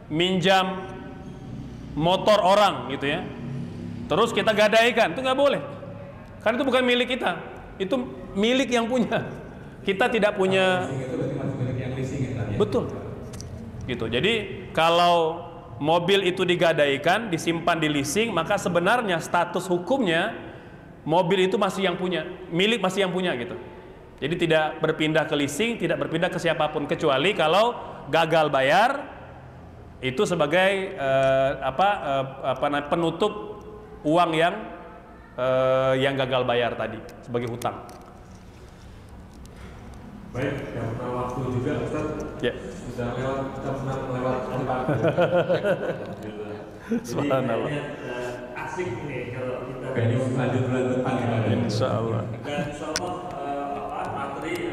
minjam motor orang gitu ya, terus kita gadaikan, itu nggak boleh, karena itu bukan milik kita. Itu milik yang punya. Kita tidak punya. Itu berarti masih milik yang leasing ya, tadi. Betul. Gitu. Jadi kalau mobil itu digadaikan, disimpan di leasing, maka sebenarnya status hukumnya mobil itu masih yang punya, milik masih yang punya gitu. Jadi tidak berpindah ke leasing, tidak berpindah ke siapapun kecuali kalau gagal bayar itu sebagai penutup uang yang gagal bayar tadi sebagai hutang. Baik, karena waktu juga Ustaz, ya. Sudah kita pernah melewatkan waktu. Jadi kayaknya asik nih kalau kita lanjut bulan depan ya. Insya Allah. Dan insya Allah materi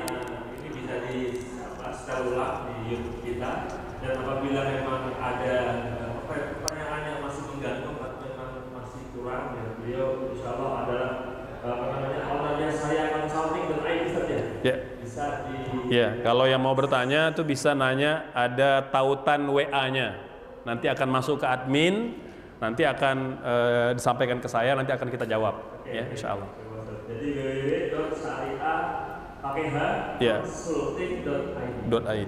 ini bisa setel ulang di YouTube kita. Dan apabila memang ada pertanyaan yang masih menggantung atau memang masih kurang, ya beliau insya Allah adalah ownernya saya consulting.id saja. Ya. Bisa di. Ya, kalau yang mau bertanya tuh bisa nanya, ada tautan WA-nya. Nanti akan masuk ke admin, nanti akan disampaikan ke saya, nanti akan kita jawab. Oke, ya, insya Allah. Jadi www.syariah.consulting.id.